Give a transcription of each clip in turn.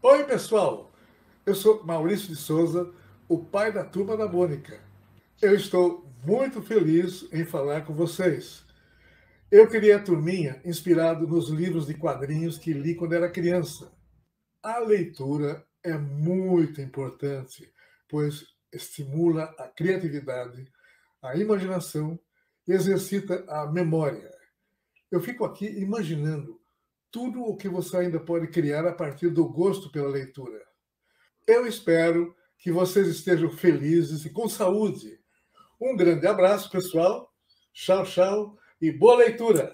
Oi, pessoal! Eu sou Maurício de Souza, o pai da Turma da Mônica. Eu estou muito feliz em falar com vocês. Eu criei a turminha inspirado nos livros de quadrinhos que li quando era criança. A leitura é muito importante, pois estimula a criatividade, a imaginação e exercita a memória. Eu fico aqui imaginando tudo o que você ainda pode criar a partir do gosto pela leitura. Eu espero que vocês estejam felizes e com saúde. Um grande abraço, pessoal. Tchau, tchau e boa leitura.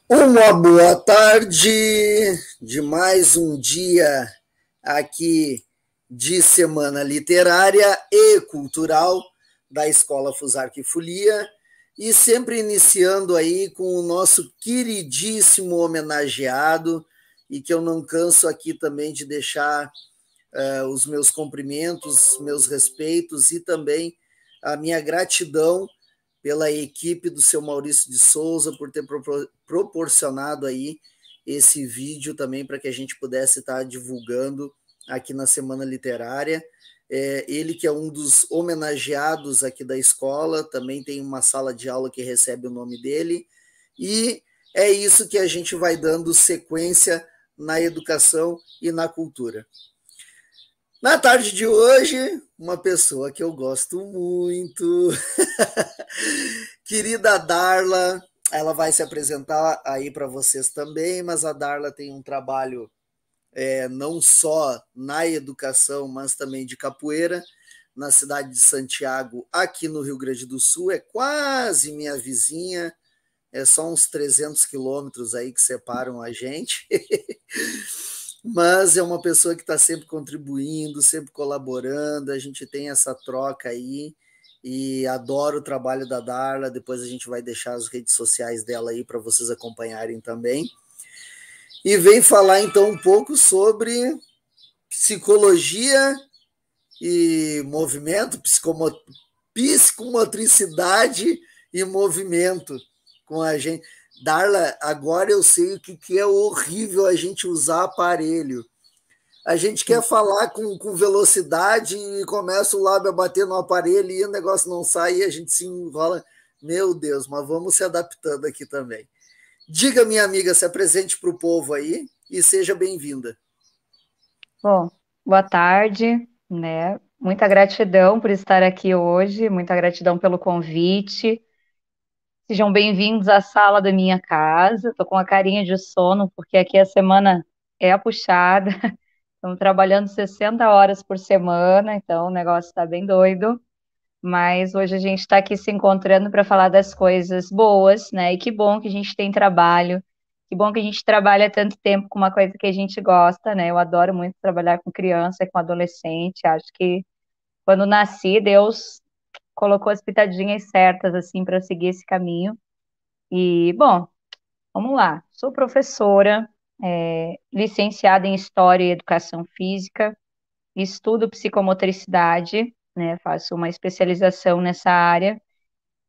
Uma boa tarde de mais um dia aqui de Semana Literária e Cultural da Escola Fusarca Folia, e sempre iniciando aí com o nosso queridíssimo homenageado, e que eu não canso aqui também de deixar os meus cumprimentos, meus respeitos e também a minha gratidão pela equipe do seu Maurício de Souza por ter proporcionado aí esse vídeo também para que a gente pudesse estar divulgando aqui na Semana Literária. Ele que é um dos homenageados aqui da escola, também tem uma sala de aula que recebe o nome dele, e é isso que a gente vai dando sequência na educação e na cultura. Na tarde de hoje, uma pessoa que eu gosto muito, querida Darla, ela vai se apresentar aí para vocês também, mas a Darla tem um trabalho não só na educação, mas também de capoeira, na cidade de Santiago, aqui no Rio Grande do Sul, é quase minha vizinha, é só uns 300 quilômetros aí que separam a gente, mas é uma pessoa que está sempre contribuindo, sempre colaborando, a gente tem essa troca aí, e adoro o trabalho da Darla. Depois a gente vai deixar as redes sociais dela aí para vocês acompanharem também. E vem falar então um pouco sobre psicologia e movimento, psicomotricidade e movimento com a gente. Darla, agora eu sei o que é horrível a gente usar aparelho. A gente quer falar com velocidade e começa o lábio a bater no aparelho e o negócio não sai e a gente se enrola. Meu Deus, mas vamos se adaptando aqui também. Diga, minha amiga, se apresente para o povo aí e seja bem-vinda. Bom, boa tarde, né? Muita gratidão por estar aqui hoje, muita gratidão pelo convite. Sejam bem-vindos à sala da minha casa. Estou com uma carinha de sono, porque aqui a semana é puxada. Estamos trabalhando 60 horas por semana, então o negócio está bem doido. Mas hoje a gente está aqui se encontrando para falar das coisas boas, né? E que bom que a gente tem trabalho, que bom que a gente trabalha tanto tempo com uma coisa que a gente gosta, né? Eu adoro muito trabalhar com criança e com adolescente. Acho que quando nasci, Deus colocou as pitadinhas certas, assim, para seguir esse caminho. E, bom, vamos lá. Sou professora, licenciada em História e Educação Física, estudo psicomotricidade, né? Faço uma especialização nessa área.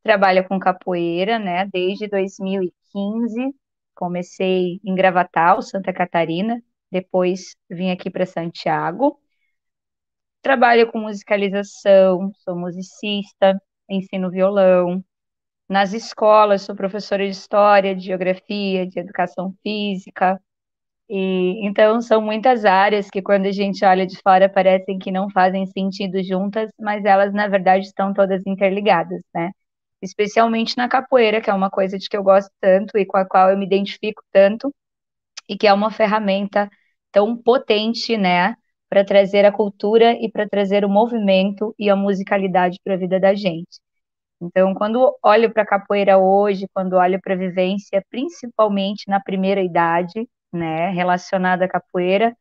Trabalho com capoeira, né, desde 2015. Comecei em Gravatal, Santa Catarina, depois vim aqui para Santiago. Trabalho com musicalização, sou musicista, ensino violão. Nas escolas, sou professora de história, de geografia, de educação física. E então são muitas áreas que quando a gente olha de fora parecem que não fazem sentido juntas, mas elas na verdade estão todas interligadas, né? Especialmente na capoeira, que é uma coisa de que eu gosto tanto e com a qual eu me identifico tanto, e que é uma ferramenta tão potente, né, para trazer a cultura e para trazer o movimento e a musicalidade para a vida da gente. Então, quando olho para a capoeira hoje, quando olho para a vivência, principalmente na primeira idade, né, relacionada à capoeira,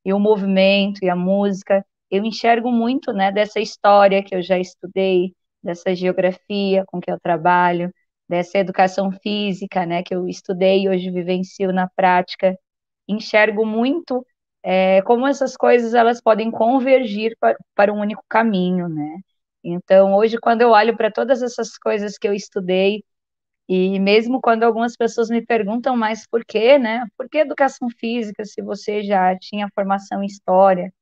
e o movimento e a música, eu enxergo muito, né, dessa história que eu já estudei, dessa geografia com que eu trabalho, dessa educação física, né, que eu estudei e hoje vivencio na prática. Enxergo muito como essas coisas elas podem convergir para um único caminho, né? Então, hoje, quando eu olho para todas essas coisas que eu estudei, E mesmo quando algumas pessoas me perguntam, mas por quê, né? Por que educação física se você já tinha formação em história,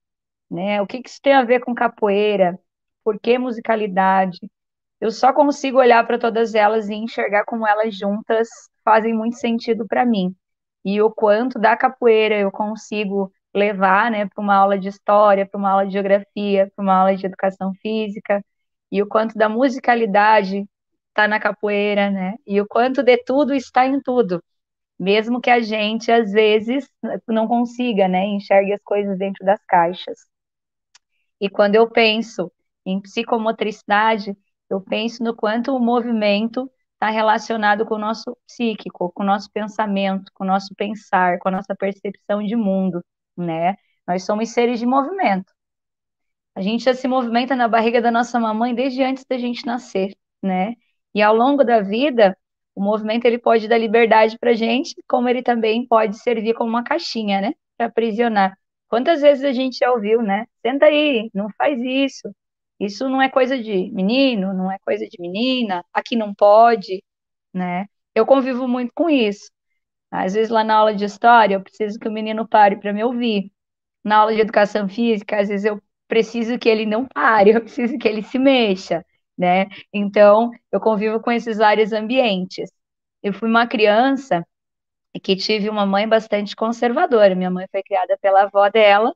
né? O que que isso tem a ver com capoeira? Por que musicalidade? Eu só consigo olhar para todas elas e enxergar como elas juntas fazem muito sentido para mim. E o quanto da capoeira eu consigo levar, né, para uma aula de história, para uma aula de geografia, para uma aula de educação física, e o quanto da musicalidade está na capoeira, né? E o quanto de tudo está em tudo, mesmo que a gente às vezes não consiga, né, enxergue as coisas dentro das caixas. E quando eu penso em psicomotricidade, eu penso no quanto o movimento está relacionado com o nosso psíquico, com o nosso pensamento, com o nosso pensar, com a nossa percepção de mundo, né? Nós somos seres de movimento. A gente já se movimenta na barriga da nossa mamãe desde antes da gente nascer, né? E ao longo da vida, o movimento ele pode dar liberdade para a gente, como ele também pode servir como uma caixinha, né? Para aprisionar. Quantas vezes a gente já ouviu, né? Senta aí, não faz isso. Isso não é coisa de menino, não é coisa de menina, aqui não pode, né? Eu convivo muito com isso. Às vezes lá na aula de história, eu preciso que o menino pare para me ouvir. Na aula de educação física, às vezes eu preciso que ele não pare, eu preciso que ele se mexa, né? Então, eu convivo com esses vários ambientes. Eu fui uma criança que tive uma mãe bastante conservadora. Minha mãe foi criada pela avó dela.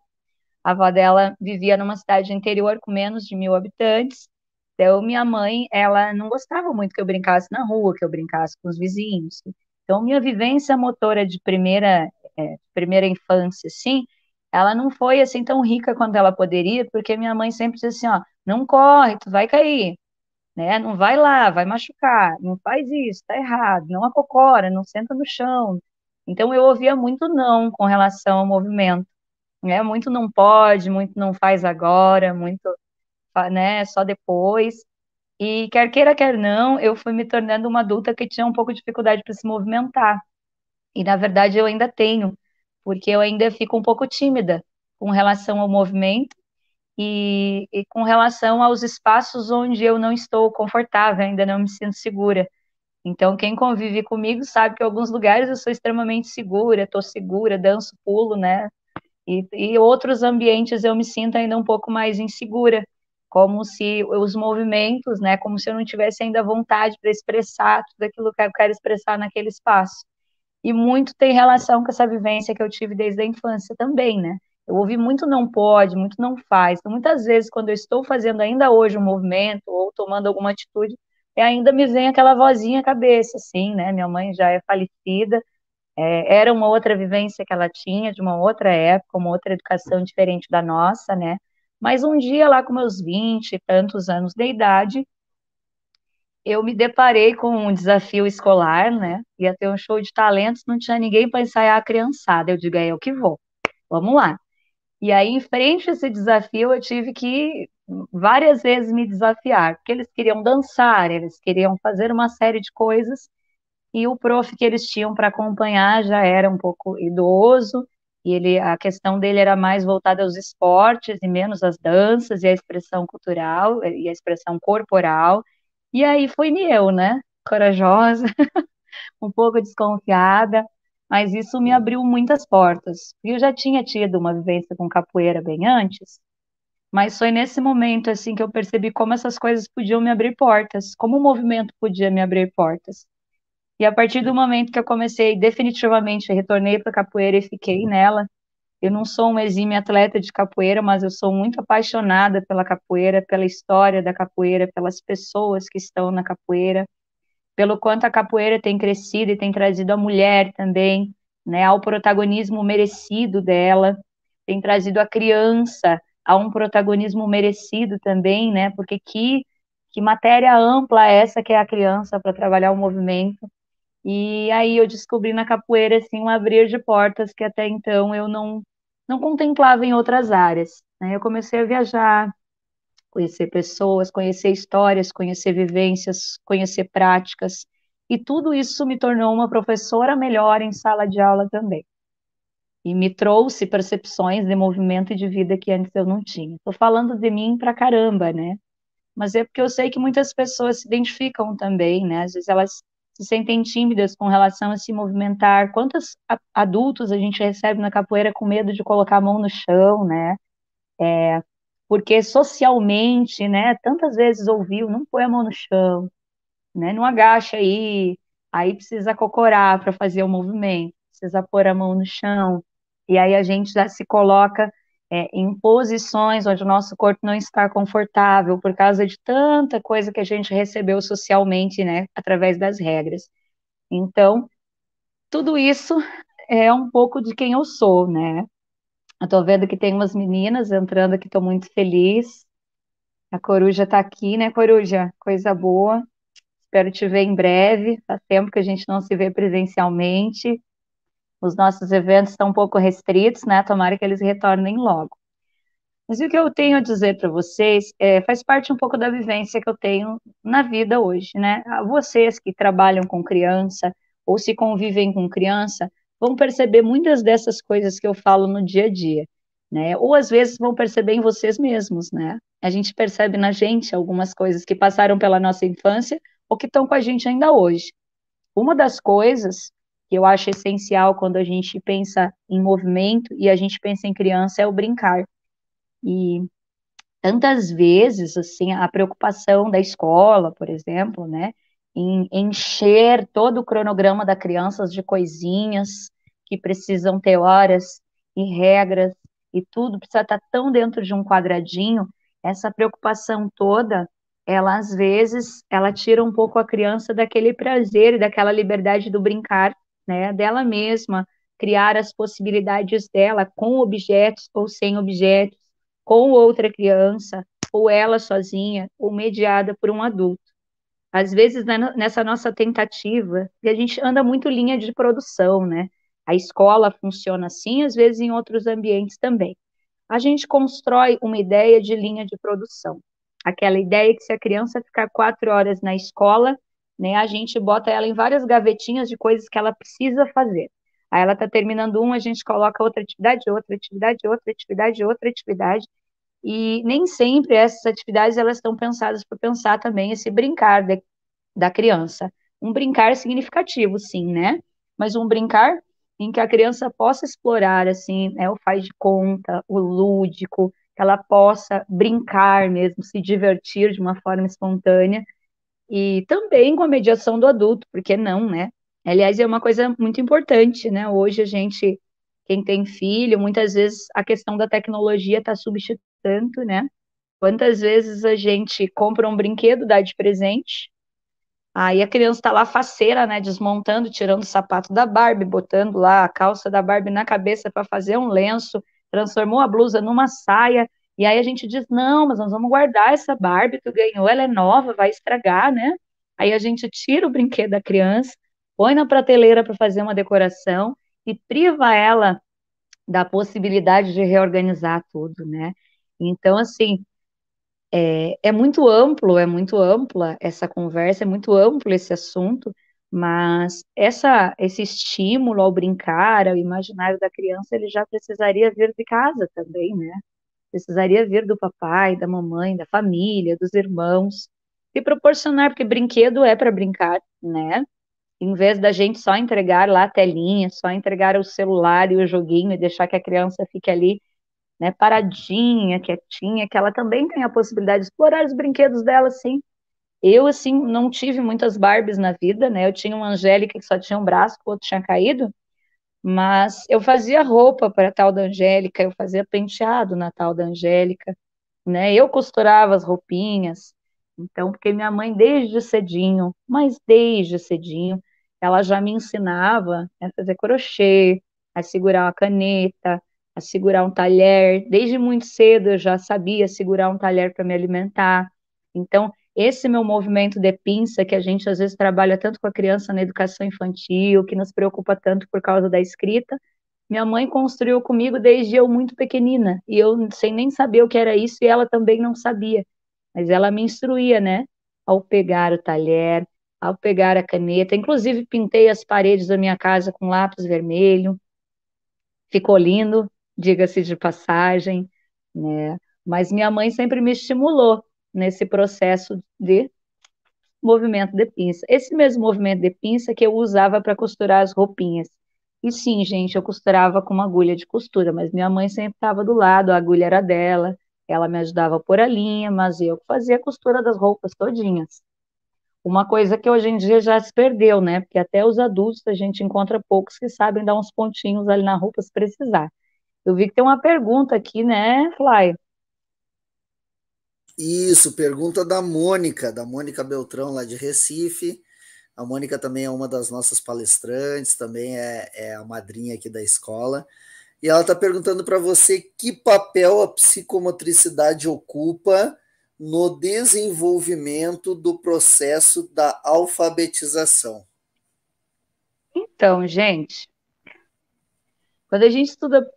A avó dela vivia numa cidade interior com menos de 1.000 habitantes. Então, minha mãe, ela não gostava muito que eu brincasse na rua, que eu brincasse com os vizinhos. Então, minha vivência motora de primeira infância, assim, ela não foi assim tão rica quanto ela poderia, porque minha mãe sempre dizia assim, ó, não corre, tu vai cair, né? Não vai lá, vai machucar, não faz isso, tá errado, não acocora, não senta no chão. Então, eu ouvia muito não com relação ao movimento, né? Muito não pode, muito não faz agora, muito, né, só depois. E quer queira, quer não, eu fui me tornando uma adulta que tinha um pouco de dificuldade para se movimentar. E na verdade eu ainda tenho, porque eu ainda fico um pouco tímida com relação ao movimento e com relação aos espaços onde eu não estou confortável, ainda não me sinto segura. Então, quem convive comigo sabe que em alguns lugares eu sou extremamente segura, estou segura, danço, pulo, né? E outros ambientes eu me sinto ainda um pouco mais insegura, como se os movimentos, né, como se eu não tivesse ainda vontade para expressar tudo aquilo que eu quero expressar naquele espaço. E muito tem relação com essa vivência que eu tive desde a infância também, né? Eu ouvi muito não pode, muito não faz. Então, muitas vezes, quando eu estou fazendo ainda hoje um movimento ou tomando alguma atitude, ainda me vem aquela vozinha à cabeça, assim, né? Minha mãe já é falecida, era uma outra vivência que ela tinha, de uma outra época, uma outra educação diferente da nossa, né? Mas um dia, lá com meus 20 e tantos anos de idade, eu me deparei com um desafio escolar, né? Ia ter um show de talentos, não tinha ninguém para ensaiar a criançada. Eu digo, é eu que vou, vamos lá. E aí, em frente a esse desafio, eu tive que várias vezes me desafiar, porque eles queriam dançar, eles queriam fazer uma série de coisas, e o prof que eles tinham para acompanhar já era um pouco idoso, e a questão dele era mais voltada aos esportes e menos às danças e à expressão cultural e à expressão corporal. E aí fui eu, né? Corajosa, um pouco desconfiada, mas isso me abriu muitas portas. Eu já tinha tido uma vivência com capoeira bem antes, mas foi nesse momento assim que eu percebi como essas coisas podiam me abrir portas, como o movimento podia me abrir portas. E a partir do momento que eu comecei, definitivamente, retornei para a capoeira e fiquei nela. Eu não sou uma exímia atleta de capoeira, mas eu sou muito apaixonada pela capoeira, pela história da capoeira, pelas pessoas que estão na capoeira, pelo quanto a capoeira tem crescido e tem trazido a mulher também, né, ao protagonismo merecido dela, tem trazido a criança a um protagonismo merecido também, né, porque que matéria ampla é essa que é a criança para trabalhar o movimento. E aí eu descobri na capoeira assim um abrir de portas que até então eu não contemplava em outras áreas, né? Eu comecei a viajar, conhecer pessoas, conhecer histórias, conhecer vivências, conhecer práticas, e tudo isso me tornou uma professora melhor em sala de aula também. E me trouxe percepções de movimento e de vida que antes eu não tinha. Estou falando de mim pra caramba, né? Mas é porque eu sei que muitas pessoas se identificam também, né? Às vezes elas se sentem tímidas com relação a se movimentar. Quantos adultos a gente recebe na capoeira com medo de colocar a mão no chão, né? Porque socialmente, né, tantas vezes ouviu, não põe a mão no chão, né, não agacha aí precisa cocorar para fazer o movimento, precisa pôr a mão no chão, e aí a gente já se coloca em posições onde o nosso corpo não está confortável por causa de tanta coisa que a gente recebeu socialmente, né, através das regras. Então, tudo isso é um pouco de quem eu sou, né? Eu tô vendo que tem umas meninas entrando aqui, tô muito feliz. A Coruja está aqui, né, Coruja? Coisa boa. Espero te ver em breve. Faz tempo que a gente não se vê presencialmente. Os nossos eventos estão um pouco restritos, né? Tomara que eles retornem logo. Mas o que eu tenho a dizer para vocês faz parte um pouco da vivência que eu tenho na vida hoje, né? Vocês que trabalham com criança ou se convivem com criança vão perceber muitas dessas coisas que eu falo no dia a dia, né? Ou às vezes vão perceber em vocês mesmos, né? A gente percebe na gente algumas coisas que passaram pela nossa infância ou que estão com a gente ainda hoje. Uma das coisas que eu acho essencial quando a gente pensa em movimento e a gente pensa em criança é o brincar. E tantas vezes, assim, a preocupação da escola, por exemplo, né, em encher todo o cronograma da criança de coisinhas que precisam ter horas e regras e tudo precisa estar tão dentro de um quadradinho, essa preocupação toda, ela às vezes, ela tira um pouco a criança daquele prazer e daquela liberdade do brincar, né, dela mesma, criar as possibilidades dela com objetos ou sem objetos, com outra criança, ou ela sozinha, ou mediada por um adulto. Às vezes, nessa nossa tentativa, e a gente anda muito linha de produção, né? A escola funciona assim, às vezes em outros ambientes também. A gente constrói uma ideia de linha de produção. Aquela ideia que se a criança ficar 4 horas na escola, né, a gente bota ela em várias gavetinhas de coisas que ela precisa fazer. Aí ela está terminando a gente coloca outra atividade, outra atividade, outra atividade, outra atividade, e nem sempre essas atividades elas estão pensadas para pensar também esse brincar da criança. Um brincar significativo, sim, né? Mas um brincar em que a criança possa explorar, assim, né, o faz de conta, o lúdico, que ela possa brincar mesmo, se divertir de uma forma espontânea, e também com a mediação do adulto, porque não, né? Aliás, é uma coisa muito importante, né? Hoje a gente, quem tem filho, muitas vezes a questão da tecnologia está substituindo, né? Quantas vezes a gente compra um brinquedo, dá de presente, aí a criança está lá faceira, né? Desmontando, tirando o sapato da Barbie, botando lá a calça da Barbie na cabeça para fazer um lenço, transformou a blusa numa saia, e aí a gente diz, não, mas nós vamos guardar essa Barbie, tu ganhou, ela é nova, vai estragar, né? Aí a gente tira o brinquedo da criança, põe na prateleira para fazer uma decoração e priva ela da possibilidade de reorganizar tudo, né? Então, assim, é é muito ampla essa conversa, é muito amplo esse assunto, mas esse estímulo ao brincar, ao imaginário da criança, ele já precisaria vir de casa também, né? Precisaria vir do papai, da mamãe, da família, dos irmãos, e proporcionar, porque brinquedo é para brincar, né? Em vez da gente só entregar lá a telinha, só entregar o celular e o joguinho e deixar que a criança fique ali, né, paradinha, quietinha, que ela também tem a possibilidade de explorar os brinquedos dela, sim. Eu, assim, não tive muitas Barbies na vida, né? Eu tinha uma Angélica que só tinha um braço, o outro tinha caído, mas eu fazia roupa para a tal da Angélica, eu fazia penteado na tal da Angélica, né? Eu costurava as roupinhas. Então, porque minha mãe desde cedinho, mas desde cedinho, ela já me ensinava a fazer crochê, a segurar uma caneta, a segurar um talher. Desde muito cedo eu já sabia segurar um talher para me alimentar. Então, esse meu movimento de pinça que a gente às vezes trabalha tanto com a criança na educação infantil, que nos preocupa tanto por causa da escrita, minha mãe construiu comigo desde eu muito pequenina, e eu sem nem saber o que era isso, e ela também não sabia. Mas ela me instruía, né? Ao pegar o talher, ao pegar a caneta. Inclusive, pintei as paredes da minha casa com lápis vermelho. Ficou lindo, diga-se de passagem, né? Mas minha mãe sempre me estimulou nesse processo movimento de pinça. Esse mesmo movimento de pinça que eu usava para costurar as roupinhas. E sim, gente, eu costurava com uma agulha de costura, mas minha mãe sempre estava do lado, a agulha era dela, ela me ajudava a pôr a linha, mas eu fazia a costura das roupas todinhas. Uma coisa que hoje em dia já se perdeu, né? Porque até os adultos a gente encontra poucos que sabem dar uns pontinhos ali na roupa se precisar. Eu vi que tem uma pergunta aqui, né, Fly? Isso, pergunta da Mônica Beltrão, lá de Recife. A Mônica também é uma das nossas palestrantes, também é a madrinha aqui da escola. E ela está perguntando para você que papel a psicomotricidade ocupa no desenvolvimento do processo da alfabetização. Então, gente, quando a gente estuda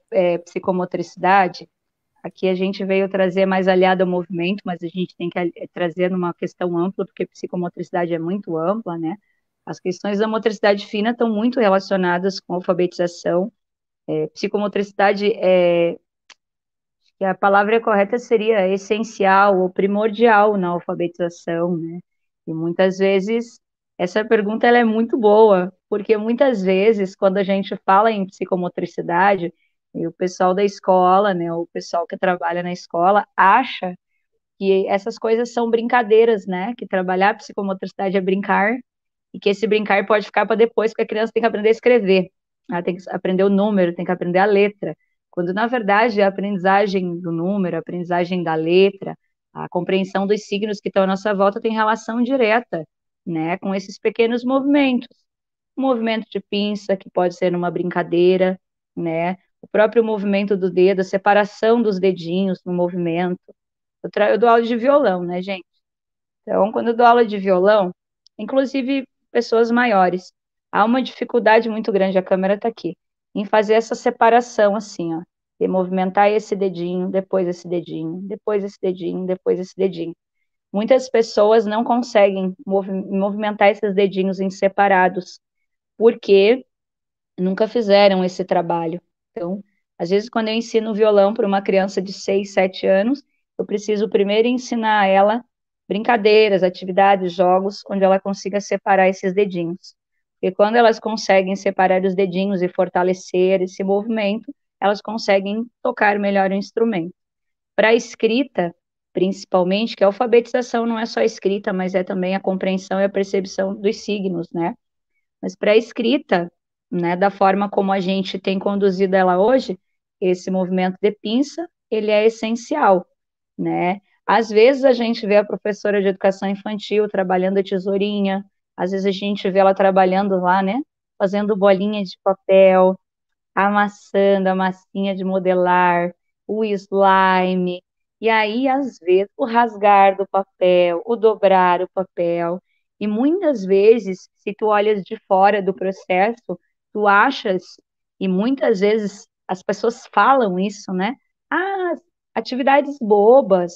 psicomotricidade, aqui a gente veio trazer mais aliado ao movimento, mas a gente tem que trazer numa questão ampla, porque psicomotricidade é muito ampla, né? As questões da motricidade fina estão muito relacionadas com a alfabetização. Psicomotricidade que a palavra correta seria essencial ou primordial na alfabetização, né? E muitas vezes essa pergunta ela é muito boa, porque muitas vezes quando a gente fala em psicomotricidade, e o pessoal da escola, né, o pessoal que trabalha na escola acha que essas coisas são brincadeiras, né? Que trabalhar psicomotricidade é brincar e que esse brincar pode ficar para depois, porque a criança tem que aprender a escrever, ela tem que aprender o número, tem que aprender a letra. Quando, na verdade, a aprendizagem do número, a aprendizagem da letra, a compreensão dos signos que estão à nossa volta tem relação direta, né, com esses pequenos movimentos. O movimento de pinça, que pode ser numa brincadeira, né, o próprio movimento do dedo, a separação dos dedinhos no movimento. Eu dou aula de violão, né, gente? Então, quando eu dou aula de violão, inclusive pessoas maiores, há uma dificuldade muito grande, a câmera está aqui, em fazer essa separação assim, ó, de movimentar esse dedinho, depois esse dedinho, depois esse dedinho, depois esse dedinho. Muitas pessoas não conseguem movimentar esses dedinhos em separados, porque nunca fizeram esse trabalho. Então, às vezes, quando eu ensino violão para uma criança de 6, 7 anos, eu preciso primeiro ensinar ela brincadeiras, atividades, jogos, onde ela consiga separar esses dedinhos. Porque quando elas conseguem separar os dedinhos e fortalecer esse movimento, elas conseguem tocar melhor o instrumento. Para a escrita, principalmente, que a alfabetização não é só a escrita, mas é também a compreensão e a percepção dos signos, né? Mas para a escrita, né, da forma como a gente tem conduzido ela hoje, esse movimento de pinça, ele é essencial, né? Às vezes a gente vê a professora de educação infantil trabalhando a tesourinha, às vezes a gente vê ela trabalhando lá, né, fazendo bolinhas de papel, amassando a massinha de modelar, o slime, e aí, às vezes, o rasgar do papel, o dobrar o papel, e muitas vezes, se tu olhas de fora do processo, tu achas, e muitas vezes as pessoas falam isso, né? Ah, atividades bobas,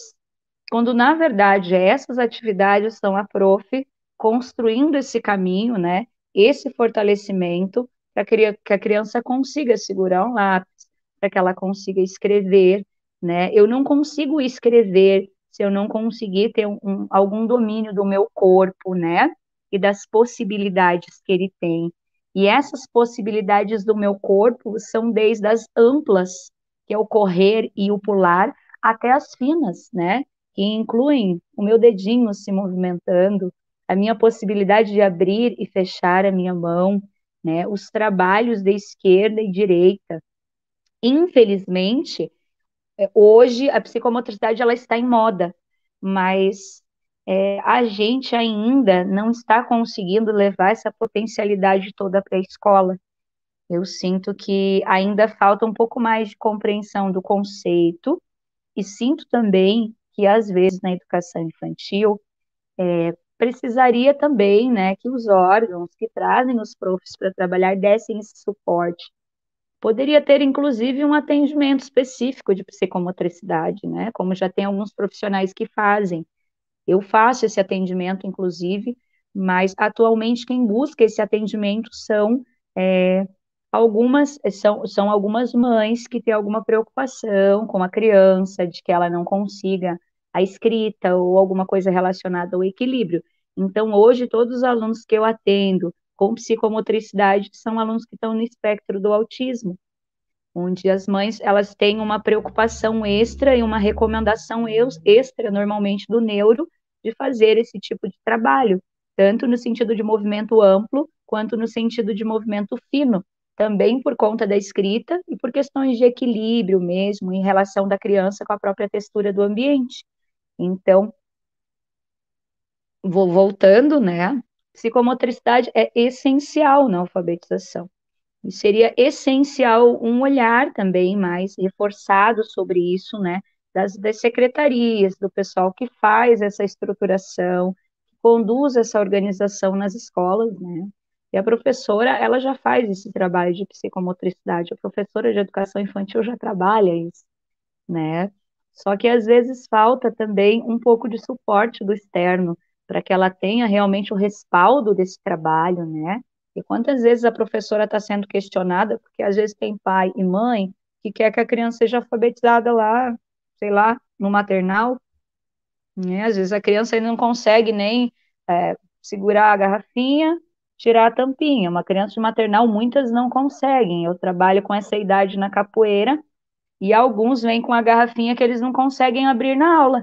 quando na verdade essas atividades são a prof construindo esse caminho, né? Esse fortalecimento para que a criança consiga segurar um lápis, para que ela consiga escrever, né? Eu não consigo escrever se eu não conseguir ter algum domínio do meu corpo, né? E das possibilidades que ele tem. E essas possibilidades do meu corpo são desde as amplas, que é o correr e o pular, até as finas, né? Que incluem o meu dedinho se movimentando, a minha possibilidade de abrir e fechar a minha mão, né? Os trabalhos de esquerda e direita. Infelizmente, hoje a psicomotricidade ela está em moda, mas a gente ainda não está conseguindo levar essa potencialidade toda para a escola. Eu sinto que ainda falta um pouco mais de compreensão do conceito e sinto também que, às vezes, na educação infantil, precisaria também, né, que os órgãos que trazem os profs para trabalhar dessem esse suporte. Poderia ter, inclusive, um atendimento específico de psicomotricidade, né, como já tem alguns profissionais que fazem. Eu faço esse atendimento, inclusive, mas atualmente quem busca esse atendimento é, são algumas mães que têm alguma preocupação com a criança, de que ela não consiga a escrita ou alguma coisa relacionada ao equilíbrio. Então, hoje, todos os alunos que eu atendo com psicomotricidade são alunos que estão no espectro do autismo, onde as mães elas têm uma preocupação extra e uma recomendação extra, normalmente do neuro, de fazer esse tipo de trabalho, tanto no sentido de movimento amplo, quanto no sentido de movimento fino, também por conta da escrita e por questões de equilíbrio mesmo, em relação da criança com a própria textura do ambiente. Então, voltando, né? Psicomotricidade é essencial na alfabetização. E seria essencial um olhar também mais reforçado sobre isso, né? Das secretarias, do pessoal que faz essa estruturação, que conduz essa organização nas escolas, né? E a professora, ela já faz esse trabalho de psicomotricidade. A professora de educação infantil já trabalha isso, né? Só que às vezes falta também um pouco de suporte do externo para que ela tenha realmente o respaldo desse trabalho, né? E quantas vezes a professora está sendo questionada, porque às vezes tem pai e mãe que quer que a criança seja alfabetizada lá, sei lá, no maternal, né? Às vezes a criança ainda não consegue nem segurar a garrafinha, tirar a tampinha. Uma criança de maternal, muitas não conseguem. Eu trabalho com essa idade na capoeira, e alguns vêm com a garrafinha que eles não conseguem abrir na aula.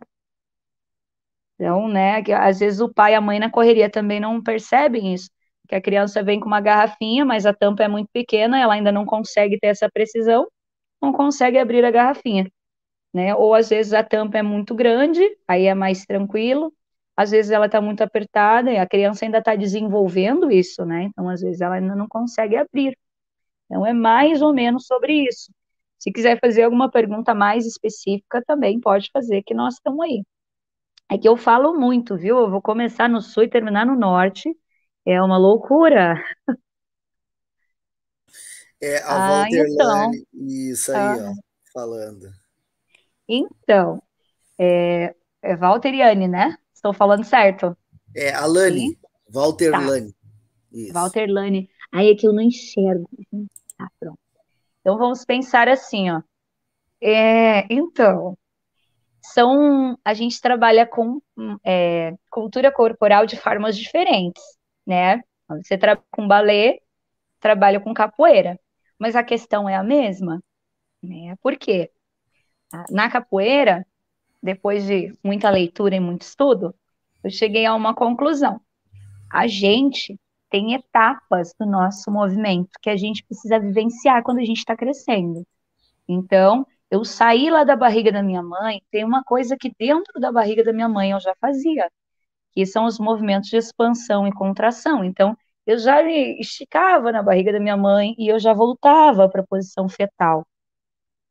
Então, né, que às vezes o pai e a mãe na correria também não percebem isso, que a criança vem com uma garrafinha, mas a tampa é muito pequena, ela ainda não consegue ter essa precisão, não consegue abrir a garrafinha, né? Ou às vezes a tampa é muito grande, aí é mais tranquilo, às vezes ela está muito apertada e a criança ainda está desenvolvendo isso, né? Então, às vezes ela ainda não consegue abrir. Então, é mais ou menos sobre isso. Se quiser fazer alguma pergunta mais específica, também pode fazer, que nós estamos aí. É que eu falo muito, viu? Eu vou começar no sul e terminar no norte. É uma loucura. É a Ah, Walter então. Lane, isso Ah, aí, ó, falando. então. É Valteriane, né? Estou falando certo? É Sim? Alane, Walter Tá. Lane, isso. Valterlane. Aí é que eu não enxergo. Tá, pronto. Então vamos pensar assim, ó. Então. A gente trabalha com cultura corporal de formas diferentes, né? Você trabalha com balé, trabalha com capoeira, mas a questão é a mesma, né? Por quê? Na capoeira, depois de muita leitura e muito estudo, eu cheguei a uma conclusão. A gente tem etapas do nosso movimento que a gente precisa vivenciar quando a gente está crescendo. Então, eu saí lá da barriga da minha mãe, tem uma coisa que dentro da barriga da minha mãe eu já fazia, que são os movimentos de expansão e contração. Então, eu já me esticava na barriga da minha mãe e eu já voltava para a posição fetal,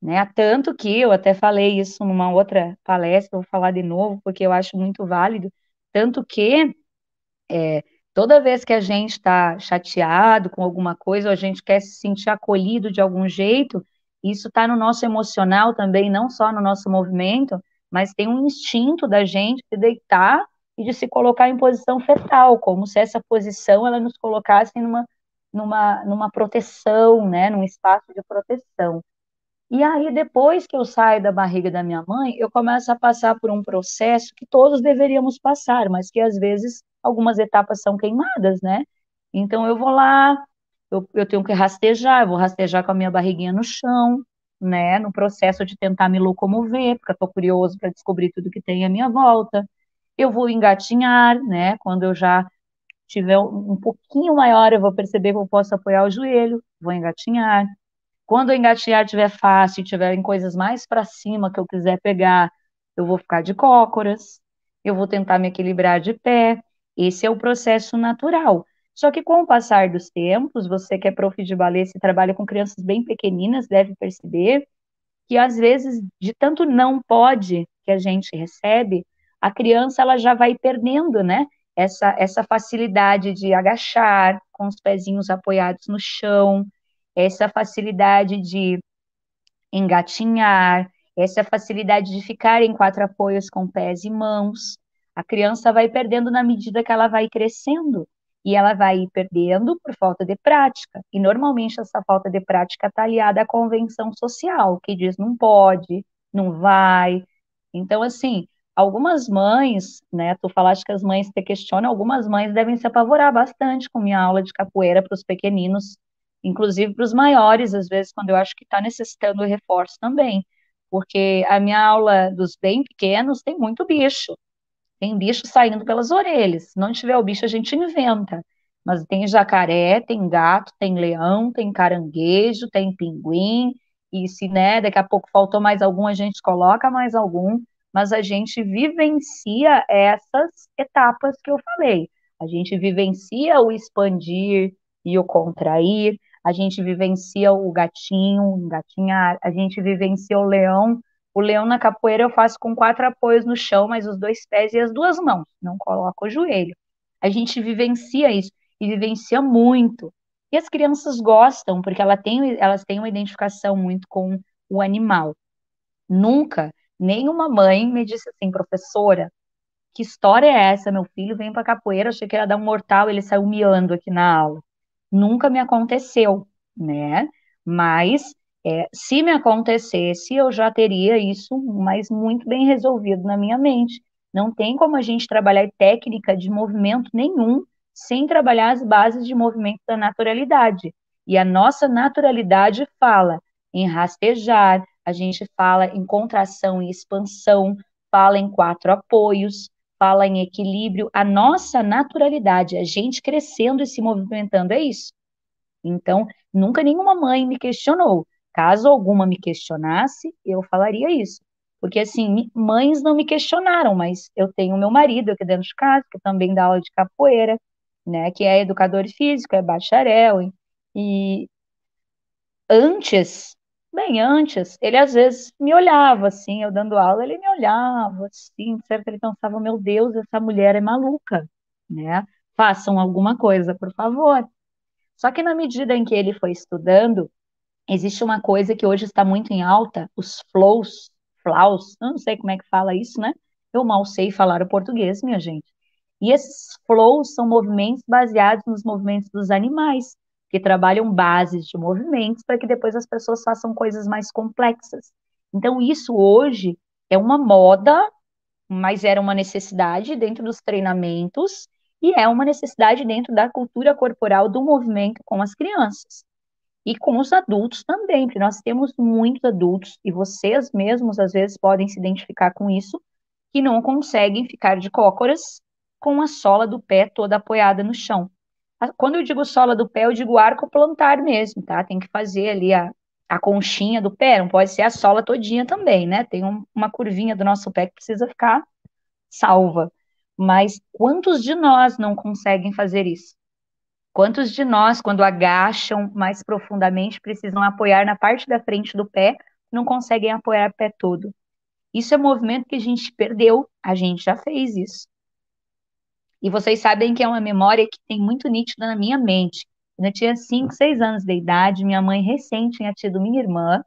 né? Tanto que eu até falei isso numa outra palestra, vou falar de novo, porque eu acho muito válido, tanto que toda vez que a gente está chateado com alguma coisa, ou a gente quer se sentir acolhido de algum jeito, isso está no nosso emocional também, não só no nosso movimento, mas tem um instinto da gente de deitar e de se colocar em posição fetal, como se essa posição ela nos colocasse numa proteção, né, num espaço de proteção. E aí, depois que eu saio da barriga da minha mãe, eu começo a passar por um processo que todos deveríamos passar, mas que às vezes algumas etapas são queimadas, né? Então eu vou lá, eu tenho que rastejar, eu vou rastejar com a minha barriguinha no chão, né? No processo de tentar me locomover, porque eu estou curioso para descobrir tudo que tem à minha volta. Eu vou engatinhar, né? Quando eu já tiver um pouquinho maior, eu vou perceber que eu posso apoiar o joelho, vou engatinhar. Quando o engatear estiver fácil, tiverem coisas mais para cima que eu quiser pegar, eu vou ficar de cócoras, eu vou tentar me equilibrar de pé. Esse é o processo natural. Só que com o passar dos tempos, você que é prof de balé, se trabalha com crianças bem pequeninas, deve perceber que às vezes, de tanto não pode que a gente recebe, a criança ela já vai perdendo, né? Essa facilidade de agachar com os pezinhos apoiados no chão, essa facilidade de engatinhar, essa facilidade de ficar em quatro apoios com pés e mãos. A criança vai perdendo na medida que ela vai crescendo. E ela vai ir perdendo por falta de prática. E normalmente essa falta de prática está aliada à convenção social, que diz não pode, não vai. Então, assim, algumas mães, né, tu falaste que as mães te questionam, algumas mães devem se apavorar bastante com minha aula de capoeira para os pequeninos, inclusive para os maiores, às vezes, quando eu acho que está necessitando reforço também, porque a minha aula dos bem pequenos tem bicho saindo pelas orelhas, se não tiver o bicho a gente inventa, mas tem jacaré, tem gato, tem leão, tem caranguejo, tem pinguim, e se, né, daqui a pouco faltou mais algum, a gente coloca mais algum, mas a gente vivencia essas etapas que eu falei. A gente vivencia o expandir e o contrair, a gente vivencia o gatinho, engatinhar, a gente vivencia o leão na capoeira eu faço com 4 apoios no chão, mas os 2 pés e as 2 mãos, não coloco o joelho. A gente vivencia isso e vivencia muito. E as crianças gostam, porque elas têm uma identificação muito com o animal. Nunca, nenhuma mãe me disse assim, professora, que história é essa? Meu filho vem para capoeira, achei que era dar um mortal, ele saiu miando aqui na aula. Nunca me aconteceu, né? Mas se me acontecesse, eu já teria isso, mas muito bem resolvido na minha mente. Não tem como a gente trabalhar técnica de movimento nenhum sem trabalhar as bases de movimento da naturalidade. E a nossa naturalidade fala em rastejar, a gente fala em contração e expansão, fala em 4 apoios, fala em equilíbrio. A nossa naturalidade, a gente crescendo e se movimentando, é isso. Então, nunca nenhuma mãe me questionou. Caso alguma me questionasse, eu falaria isso. Porque, assim, mães não me questionaram, mas eu tenho meu marido aqui dentro de casa, que também dá aula de capoeira, né, que é educador físico, é bacharel, e antes, bem antes, ele às vezes me olhava, assim, eu dando aula, ele me olhava, assim, certo? Ele pensava, meu Deus, essa mulher é maluca, né? Façam alguma coisa, por favor. Só que na medida em que ele foi estudando, existe uma coisa que hoje está muito em alta, os flaus, eu não sei como é que fala isso, né? Eu mal sei falar o português, minha gente. E esses flows são movimentos baseados nos movimentos dos animais, que trabalham bases de movimentos para que depois as pessoas façam coisas mais complexas. Então, isso hoje é uma moda, mas era uma necessidade dentro dos treinamentos e é uma necessidade dentro da cultura corporal do movimento com as crianças. E com os adultos também, porque nós temos muitos adultos, e vocês mesmos às vezes podem se identificar com isso, que não conseguem ficar de cócoras com a sola do pé toda apoiada no chão. Quando eu digo sola do pé, eu digo arco plantar mesmo, tá? Tem que fazer ali a conchinha do pé, não pode ser a sola todinha também, né? Tem uma curvinha do nosso pé que precisa ficar salva. Mas quantos de nós não conseguem fazer isso? Quantos de nós, quando agacham mais profundamente, precisam apoiar na parte da frente do pé, não conseguem apoiar o pé todo? Isso é movimento que a gente perdeu, a gente já fez isso. E vocês sabem que é uma memória que tem muito nítida na minha mente. Quando eu tinha 5, 6 anos de idade, minha mãe recém tinha tido minha irmã,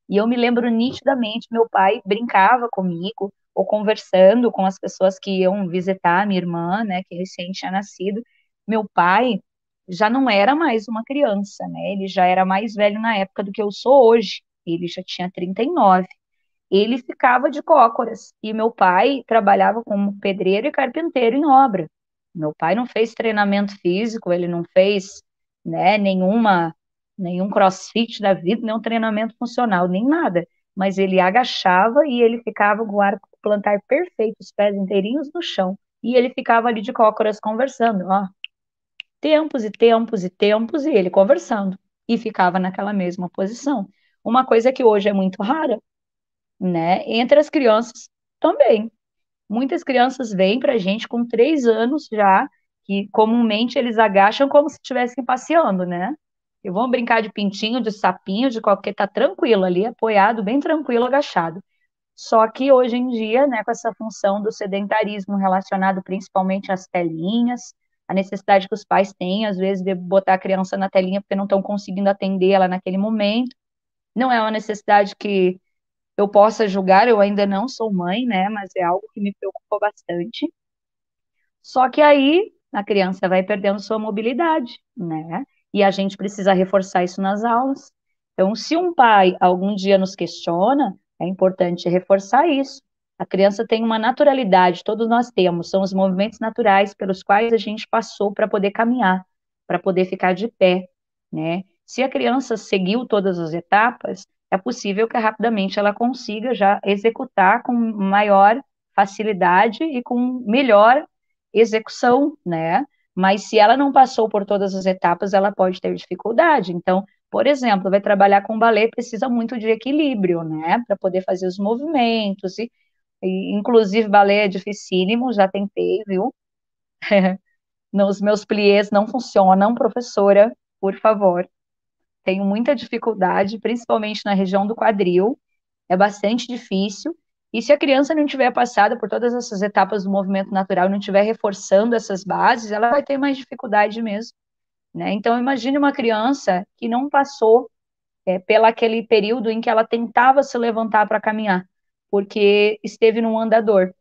e eu me lembro nitidamente, meu pai brincava comigo, ou conversando com as pessoas que iam visitar a minha irmã, né, que recém tinha nascido. Meu pai já não era mais uma criança, né, ele já era mais velho na época do que eu sou hoje, ele já tinha 39. Ele ficava de cócoras. E meu pai trabalhava como pedreiro e carpinteiro em obra. Meu pai não fez treinamento físico, ele não fez, né, nenhum crossfit da vida, nenhum treinamento funcional, nem nada. Mas ele agachava e ele ficava com o arco plantar perfeito, os pés inteirinhos no chão. E ele ficava ali de cócoras conversando, ó, tempos e tempos e tempos, e ele conversando. E ficava naquela mesma posição. Uma coisa que hoje é muito rara, né? Entre as crianças também. Muitas crianças vêm para a gente com 3 anos já, que comumente eles agacham como se estivessem passeando, né? E vão brincar de pintinho, de sapinho, de qualquer, tá tranquilo ali, apoiado, bem tranquilo, agachado. Só que hoje em dia, né, com essa função do sedentarismo relacionado principalmente às telinhas, a necessidade que os pais têm, às vezes, de botar a criança na telinha porque não estão conseguindo atender ela naquele momento, não é uma necessidade que eu possa julgar, eu ainda não sou mãe, né, mas é algo que me preocupou bastante. Só que aí a criança vai perdendo sua mobilidade, né? E a gente precisa reforçar isso nas aulas. Então, se um pai algum dia nos questiona, é importante reforçar isso. A criança tem uma naturalidade, todos nós temos, são os movimentos naturais pelos quais a gente passou para poder caminhar, para poder ficar de pé, né? Se a criança seguiu todas as etapas, é possível que rapidamente ela consiga já executar com maior facilidade e com melhor execução, né? Mas se ela não passou por todas as etapas, ela pode ter dificuldade. Então, por exemplo, vai trabalhar com balé, precisa muito de equilíbrio, né? Para poder fazer os movimentos inclusive, balé é dificílimo, já tentei, viu? Os meus pliés não funcionam, professora, por favor. Tenho muita dificuldade, principalmente na região do quadril, é bastante difícil. E se a criança não tiver passado por todas essas etapas do movimento natural, não estiver reforçando essas bases, ela vai ter mais dificuldade mesmo, né? Então, imagine uma criança que não passou pelo aquele período em que ela tentava se levantar para caminhar, porque esteve num andador,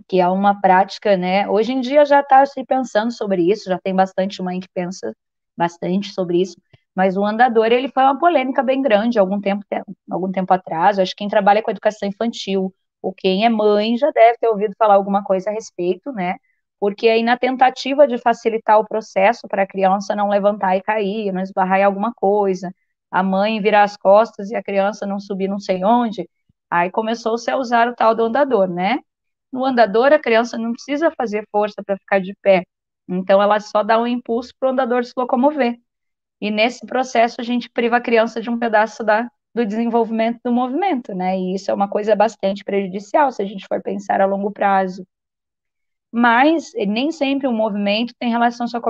que é uma prática, né? Hoje em dia já está se pensando sobre isso, já tem bastante mãe que pensa bastante sobre isso, mas o andador, ele foi uma polêmica bem grande algum tempo atrás. Acho que quem trabalha com educação infantil ou quem é mãe já deve ter ouvido falar alguma coisa a respeito, né? Porque aí na tentativa de facilitar o processo para a criança não levantar e cair, não esbarrar em alguma coisa, a mãe virar as costas e a criança não subir não sei onde, aí começou-se a usar o tal do andador, né? No andador, a criança não precisa fazer força para ficar de pé. Então, ela só dá um impulso para o andador se locomover. E nesse processo, a gente priva a criança de um pedaço do desenvolvimento do movimento, né? E isso é uma coisa bastante prejudicial se a gente for pensar a longo prazo. Mas nem sempre o movimento tem relação só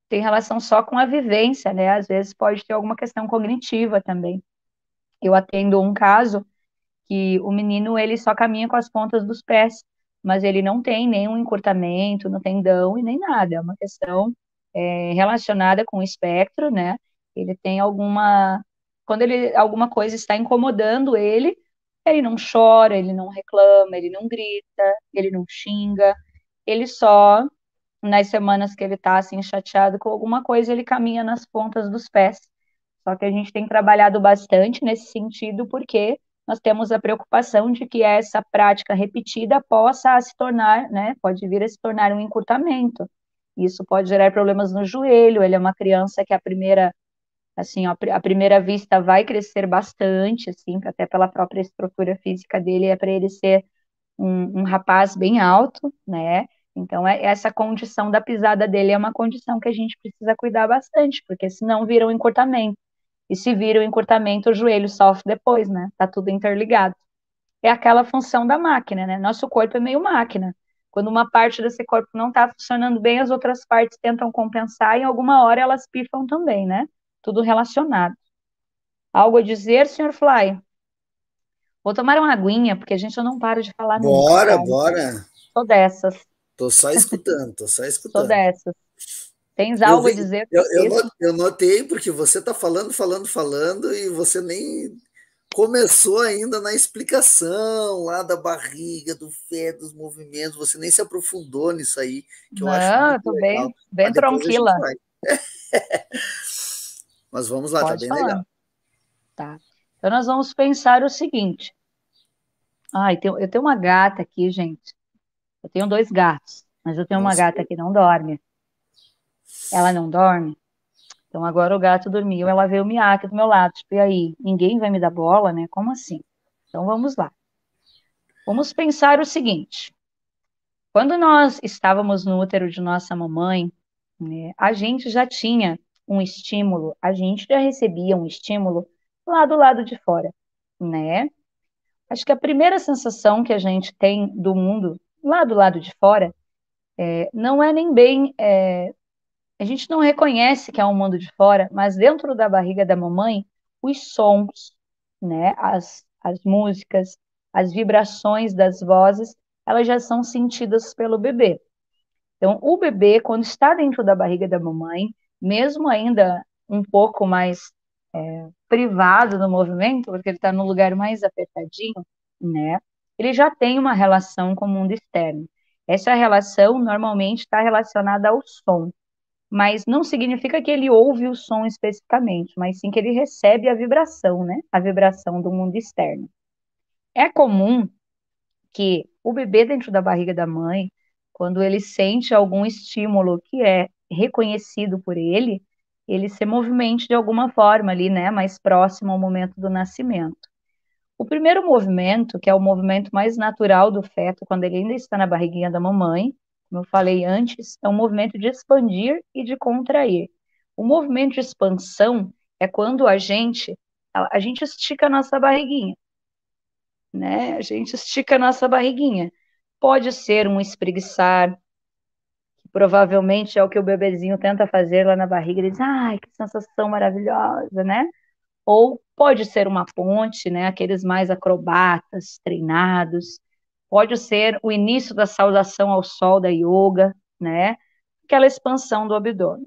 tem relação só com a vivência, né? Às vezes pode ter alguma questão cognitiva também. Eu atendo um caso que o menino ele só caminha com as pontas dos pés, mas ele não tem nenhum encurtamento no tendão e nem nada. É uma questão relacionada com o espectro, né? Ele tem quando alguma coisa está incomodando ele, ele não chora, ele não reclama, ele não grita, ele não xinga, ele só nas semanas que ele está assim chateado com alguma coisa, ele caminha nas pontas dos pés. Só que a gente tem trabalhado bastante nesse sentido, porque nós temos a preocupação de que essa prática repetida possa se tornar, né, pode vir a se tornar um encurtamento. Isso pode gerar problemas no joelho. Ele é uma criança que assim, à primeira vista vai crescer bastante, assim, até pela própria estrutura física dele, é para ele ser um rapaz bem alto, né? Então, essa condição da pisada dele é uma condição que a gente precisa cuidar bastante, porque senão vira um encurtamento. E se vira um encurtamento, o joelho sofre depois, né? Tá tudo interligado. É aquela função da máquina, né? Nosso corpo é meio máquina. Quando uma parte desse corpo não está funcionando bem, as outras partes tentam compensar e em alguma hora elas pifam também, né? Tudo relacionado. Algo a dizer, senhor Fly? Vou tomar uma aguinha, porque a gente eu não paro de falar nunca, Bora, sabe? bora. Sou dessas, Tô só escutando, tô só sou escutando. dessas. Tens Eu algo a vi, dizer sobre isso? eu notei porque você tá falando e você nem começou ainda na explicação lá da barriga, do pé, dos movimentos, você nem se aprofundou nisso aí, que eu acho Não, muito eu tô legal. bem, bem Mas depois a gente tranquila. vai. Mas vamos lá, tá Pode bem falar. legal. Tá. Então nós vamos pensar o seguinte. Ai, eu tenho uma gata aqui, gente. Eu tenho dois gatos, mas eu tenho uma Nossa, gata que não dorme. Ela não dorme. Então agora o gato dormiu, ela veio miar aqui do meu lado. Tipo, e aí? Ninguém vai me dar bola, né? Como assim? Então vamos lá. Vamos pensar o seguinte. Quando nós estávamos no útero de nossa mamãe, né, a gente já tinha um estímulo, a gente já recebia um estímulo lá do lado de fora, né? Acho que a primeira sensação que a gente tem do mundo lá do lado de fora não é nem bem. A gente não reconhece que é um mundo de fora, mas dentro da barriga da mamãe, os sons, né, as músicas, as vibrações das vozes, elas já são sentidas pelo bebê. Então, o bebê, quando está dentro da barriga da mamãe, mesmo ainda um pouco mais privado do movimento, porque ele está no lugar mais apertadinho, né? Ele já tem uma relação com o mundo externo. Essa relação normalmente está relacionada ao som, mas não significa que ele ouve o som especificamente, mas sim que ele recebe a vibração, né? A vibração do mundo externo. É comum que o bebê dentro da barriga da mãe, quando ele sente algum estímulo que é reconhecido por ele se movimente de alguma forma ali, né, mais próximo ao momento do nascimento. O primeiro movimento, que é o movimento mais natural do feto, quando ele ainda está na barriguinha da mamãe, como eu falei antes, é um movimento de expandir e de contrair. O movimento de expansão é quando a gente estica a nossa barriguinha, né? A gente estica a nossa barriguinha. Pode ser um espreguiçar, que provavelmente é o que o bebezinho tenta fazer lá na barriga, ele diz, ai, que sensação maravilhosa, né? Ou pode ser uma ponte, né? Aqueles mais acrobatas, treinados. Pode ser o início da saudação ao sol da yoga, né? Aquela expansão do abdômen.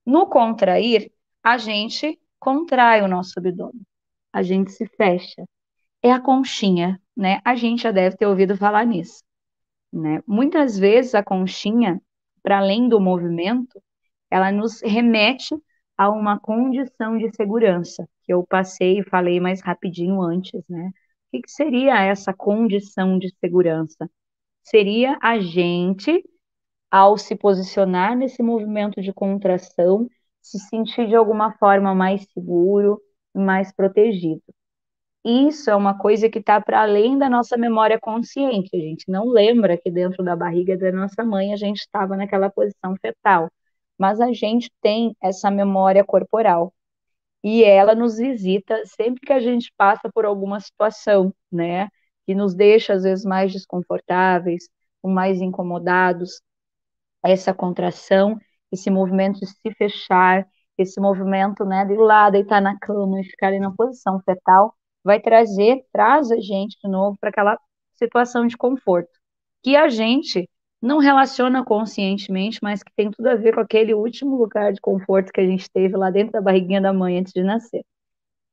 No contrair, a gente contrai o nosso abdômen. A gente se fecha. É a conchinha, né? A gente já deve ter ouvido falar nisso, né? Muitas vezes a conchinha, para além do movimento, ela nos remete a uma condição de segurança, que eu passei e falei mais rapidinho antes, né? O que que seria essa condição de segurança? Seria a gente, ao se posicionar nesse movimento de contração, se sentir de alguma forma mais seguro, mais protegido. Isso é uma coisa que está para além da nossa memória consciente. A gente não lembra que dentro da barriga da nossa mãe a gente estava naquela posição fetal, mas a gente tem essa memória corporal e ela nos visita sempre que a gente passa por alguma situação, né, que nos deixa às vezes mais desconfortáveis, ou mais incomodados. Essa contração, esse movimento de se fechar, esse movimento, né, de ir lá, deitar na cama e ficar ali na posição fetal, traz a gente de novo para aquela situação de conforto, que a gente não relaciona conscientemente, mas que tem tudo a ver com aquele último lugar de conforto que a gente teve lá dentro da barriguinha da mãe antes de nascer,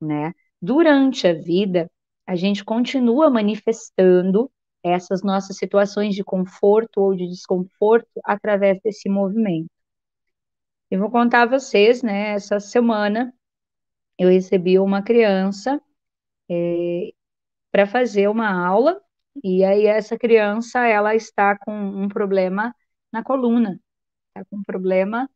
né? Durante a vida, a gente continua manifestando essas nossas situações de conforto ou de desconforto através desse movimento. Eu vou contar a vocês, né? Essa semana eu recebi uma criança para fazer uma aula e aí essa criança ela está com um problema na coluna, está com um problema.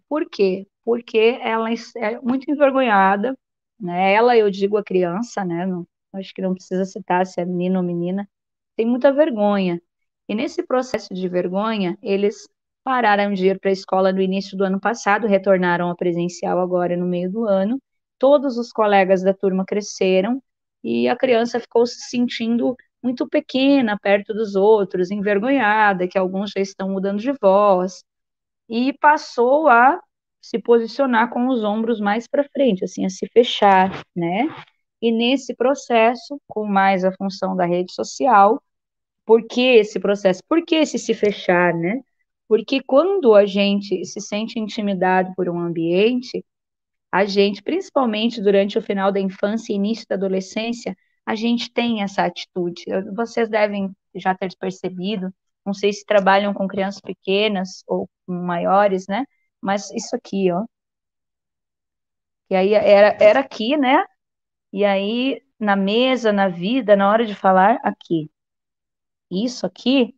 Por quê? Porque ela é muito envergonhada, né? Ela, eu digo a criança, né? Não, acho que não precisa citar se é menino ou menina, tem muita vergonha. E nesse processo de vergonha, eles pararam de ir para a escola no início do ano passado, retornaram a presencial agora no meio do ano. Todos os colegas da turma cresceram e a criança ficou se sentindo muito pequena perto dos outros, envergonhada, que alguns já estão mudando de voz e passou a se posicionar com os ombros mais para frente, assim, a se fechar, né? E nesse processo, com mais a função da rede social, por que esse processo? Por que esse se fechar, né? Porque quando a gente se sente intimidado por um ambiente, a gente, principalmente durante o final da infância e início da adolescência, a gente tem essa atitude. Vocês devem já ter percebido, não sei se trabalham com crianças pequenas ou com maiores, né? Mas isso aqui, ó. E aí era aqui, né? E aí na mesa, na vida, na hora de falar, aqui. Isso aqui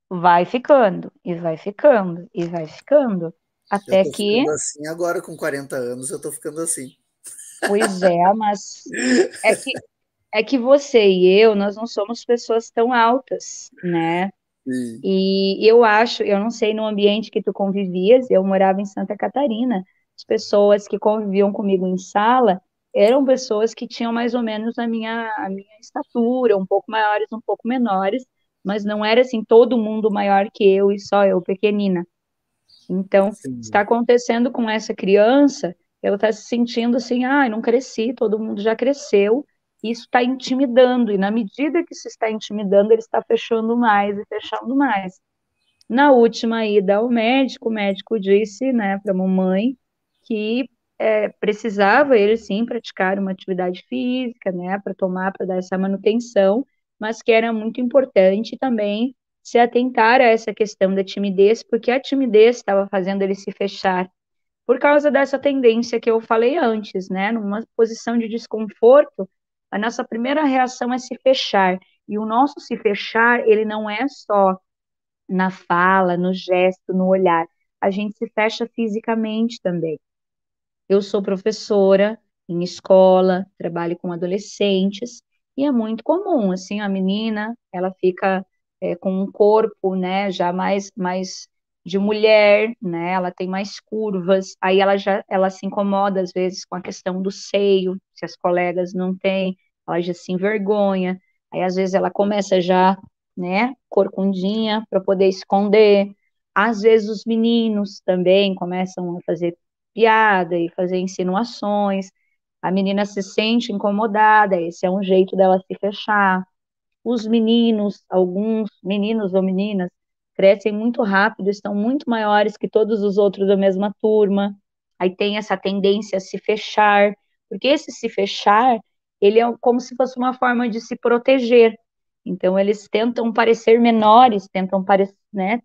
vai ficando, e vai ficando, e vai ficando. Eu Até tô que, ficando assim agora, com 40 anos, eu tô ficando assim. pois é, mas é que é que você e eu, nós não somos pessoas tão altas, né? Sim. E eu acho, eu não sei no ambiente que tu convivias, eu morava em Santa Catarina, as pessoas que conviviam comigo em sala eram pessoas que tinham mais ou menos a minha estatura, um pouco maiores, um pouco menores, mas não era assim todo mundo maior que eu e só eu pequenina. Então, está Sim. acontecendo com essa criança, ela está se sentindo assim, ah, não cresci, todo mundo já cresceu, isso está intimidando, e na medida que se está intimidando, ele está fechando mais e fechando mais. Na última ida ao médico, o médico disse, né, para a mamãe que precisava ele sim praticar uma atividade física, né, para dar essa manutenção, mas que era muito importante também se atentar a essa questão da timidez, porque a timidez estava fazendo ele se fechar por causa dessa tendência que eu falei antes, né, numa posição de desconforto, a nossa primeira reação é se fechar. E o nosso se fechar, ele não é só na fala, no gesto, no olhar. A gente se fecha fisicamente também. Eu sou professora em escola, trabalho com adolescentes, e é muito comum, assim, a menina, ela fica com um corpo, né, já mais de mulher, né, ela tem mais curvas, aí ela se incomoda, às vezes, com a questão do seio, se as colegas não têm, ela já se envergonha, aí, às vezes, ela começa já, né, corcundinha, para poder esconder, às vezes, os meninos também começam a fazer piada e fazer insinuações. A menina se sente incomodada, esse é um jeito dela se fechar. Os meninos, alguns meninos ou meninas, crescem muito rápido, estão muito maiores que todos os outros da mesma turma. Aí tem essa tendência a se fechar, porque esse se fechar, ele é como se fosse uma forma de se proteger. Então eles tentam parecer menores, tentam parecer, né?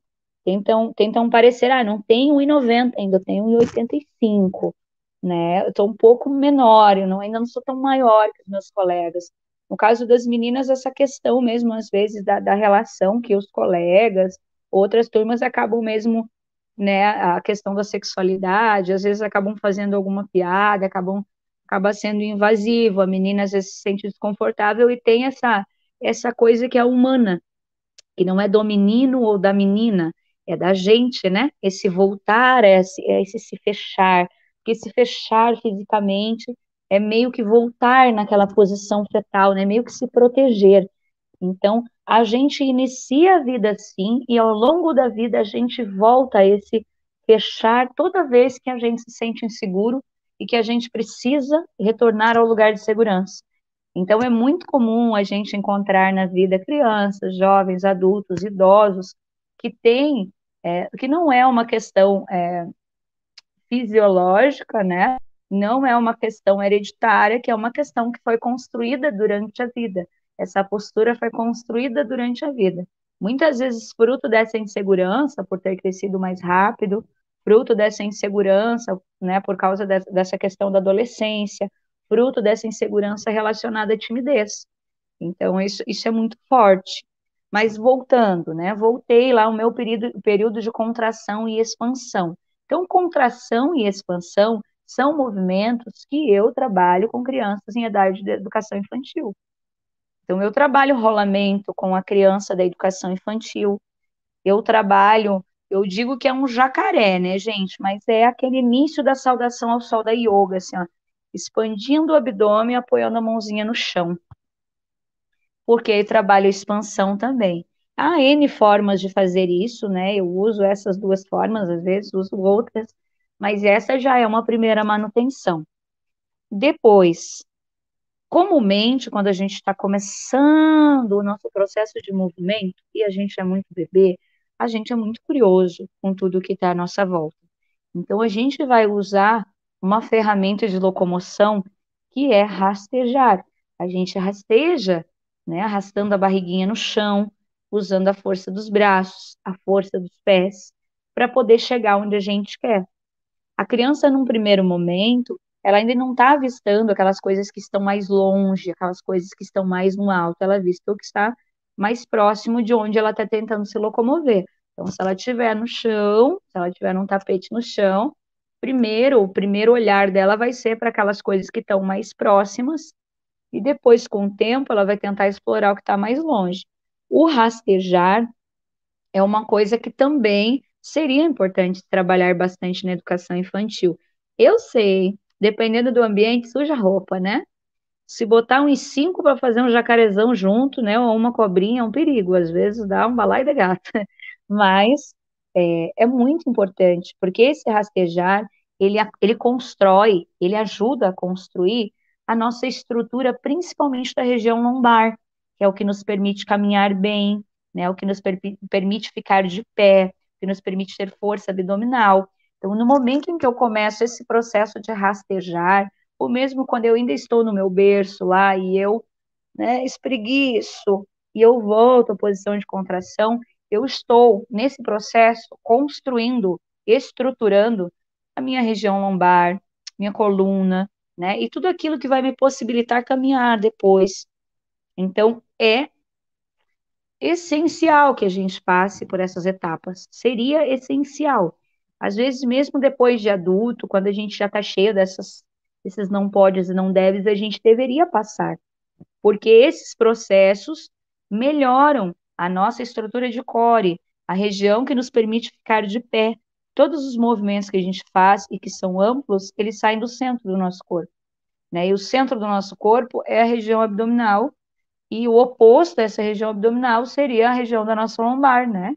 Tentam parecer, não tenho 1,90 ainda, eu tenho 1,85, né? Eu estou um pouco menor, ainda não sou tão maior que os meus colegas. No caso das meninas, essa questão mesmo, às vezes, da relação que os colegas, outras turmas acabam mesmo, né, a questão da sexualidade, às vezes acabam fazendo alguma piada, acaba sendo invasivo, a menina às vezes se sente desconfortável e tem essa coisa que é humana, que não é do menino ou da menina, é da gente, né? Esse voltar, esse se fechar, porque se fechar fisicamente é meio que voltar naquela posição fetal, né? Meio que se proteger. Então, a gente inicia a vida assim e ao longo da vida a gente volta a esse fechar toda vez que a gente se sente inseguro e que a gente precisa retornar ao lugar de segurança. Então, é muito comum a gente encontrar na vida crianças, jovens, adultos, idosos, que têm, que não é uma questão fisiológica, né? Não é uma questão hereditária, que é uma questão que foi construída durante a vida. Essa postura foi construída durante a vida. Muitas vezes, fruto dessa insegurança, por ter crescido mais rápido, fruto dessa insegurança, né, por causa dessa questão da adolescência, fruto dessa insegurança relacionada à timidez. Então, isso é muito forte. Mas voltando, né? Voltei lá ao meu período de contração e expansão. Então, contração e expansão são movimentos que eu trabalho com crianças em idade de educação infantil. Então, eu trabalho rolamento com a criança da educação infantil. Eu trabalho, eu digo que é um jacaré, né, gente? Mas é aquele início da saudação ao sol da yoga, assim, ó, expandindo o abdômen, apoiando a mãozinha no chão, porque aí trabalho expansão também. Há N formas de fazer isso, né? Eu uso essas duas formas, às vezes uso outras, mas essa já é uma primeira manutenção. Depois, comumente, quando a gente está começando o nosso processo de movimento, e a gente é muito bebê, a gente é muito curioso com tudo que está à nossa volta. Então, a gente vai usar uma ferramenta de locomoção que é rastejar. A gente rasteja, né, arrastando a barriguinha no chão, usando a força dos braços, a força dos pés, para poder chegar onde a gente quer. A criança, num primeiro momento, ela ainda não está avistando aquelas coisas que estão mais longe, aquelas coisas que estão mais no alto, ela avista o que está mais próximo de onde ela está tentando se locomover. Então, se ela estiver no chão, se ela estiver num tapete no chão, o primeiro olhar dela vai ser para aquelas coisas que estão mais próximas, e depois, com o tempo, ela vai tentar explorar o que está mais longe. O rastejar é uma coisa que também seria importante trabalhar bastante na educação infantil. Eu sei, dependendo do ambiente, suja a roupa, né? Se botar uns 5 para fazer um jacarezão junto, né, ou uma cobrinha, é um perigo. Às vezes dá um balai de gata. Mas é muito importante, porque esse rastejar, ele constrói, ele ajuda a construir a nossa estrutura, principalmente da região lombar, que é o que nos permite caminhar bem, né, o que nos permite ficar de pé, que nos permite ter força abdominal. Então, no momento em que eu começo esse processo de rastejar, ou mesmo quando eu ainda estou no meu berço lá e eu, né, espreguiço e eu volto à posição de contração, eu estou nesse processo construindo, estruturando a minha região lombar, minha coluna, né? E tudo aquilo que vai me possibilitar caminhar depois. Então, é essencial que a gente passe por essas etapas. Seria essencial. Às vezes, mesmo depois de adulto, quando a gente já está cheio desses não podes e não deves, a gente deveria passar, porque esses processos melhoram a nossa estrutura de core, a região que nos permite ficar de pé. Todos os movimentos que a gente faz e que são amplos, eles saem do centro do nosso corpo, né? E o centro do nosso corpo é a região abdominal, e o oposto dessa região abdominal seria a região da nossa lombar, né?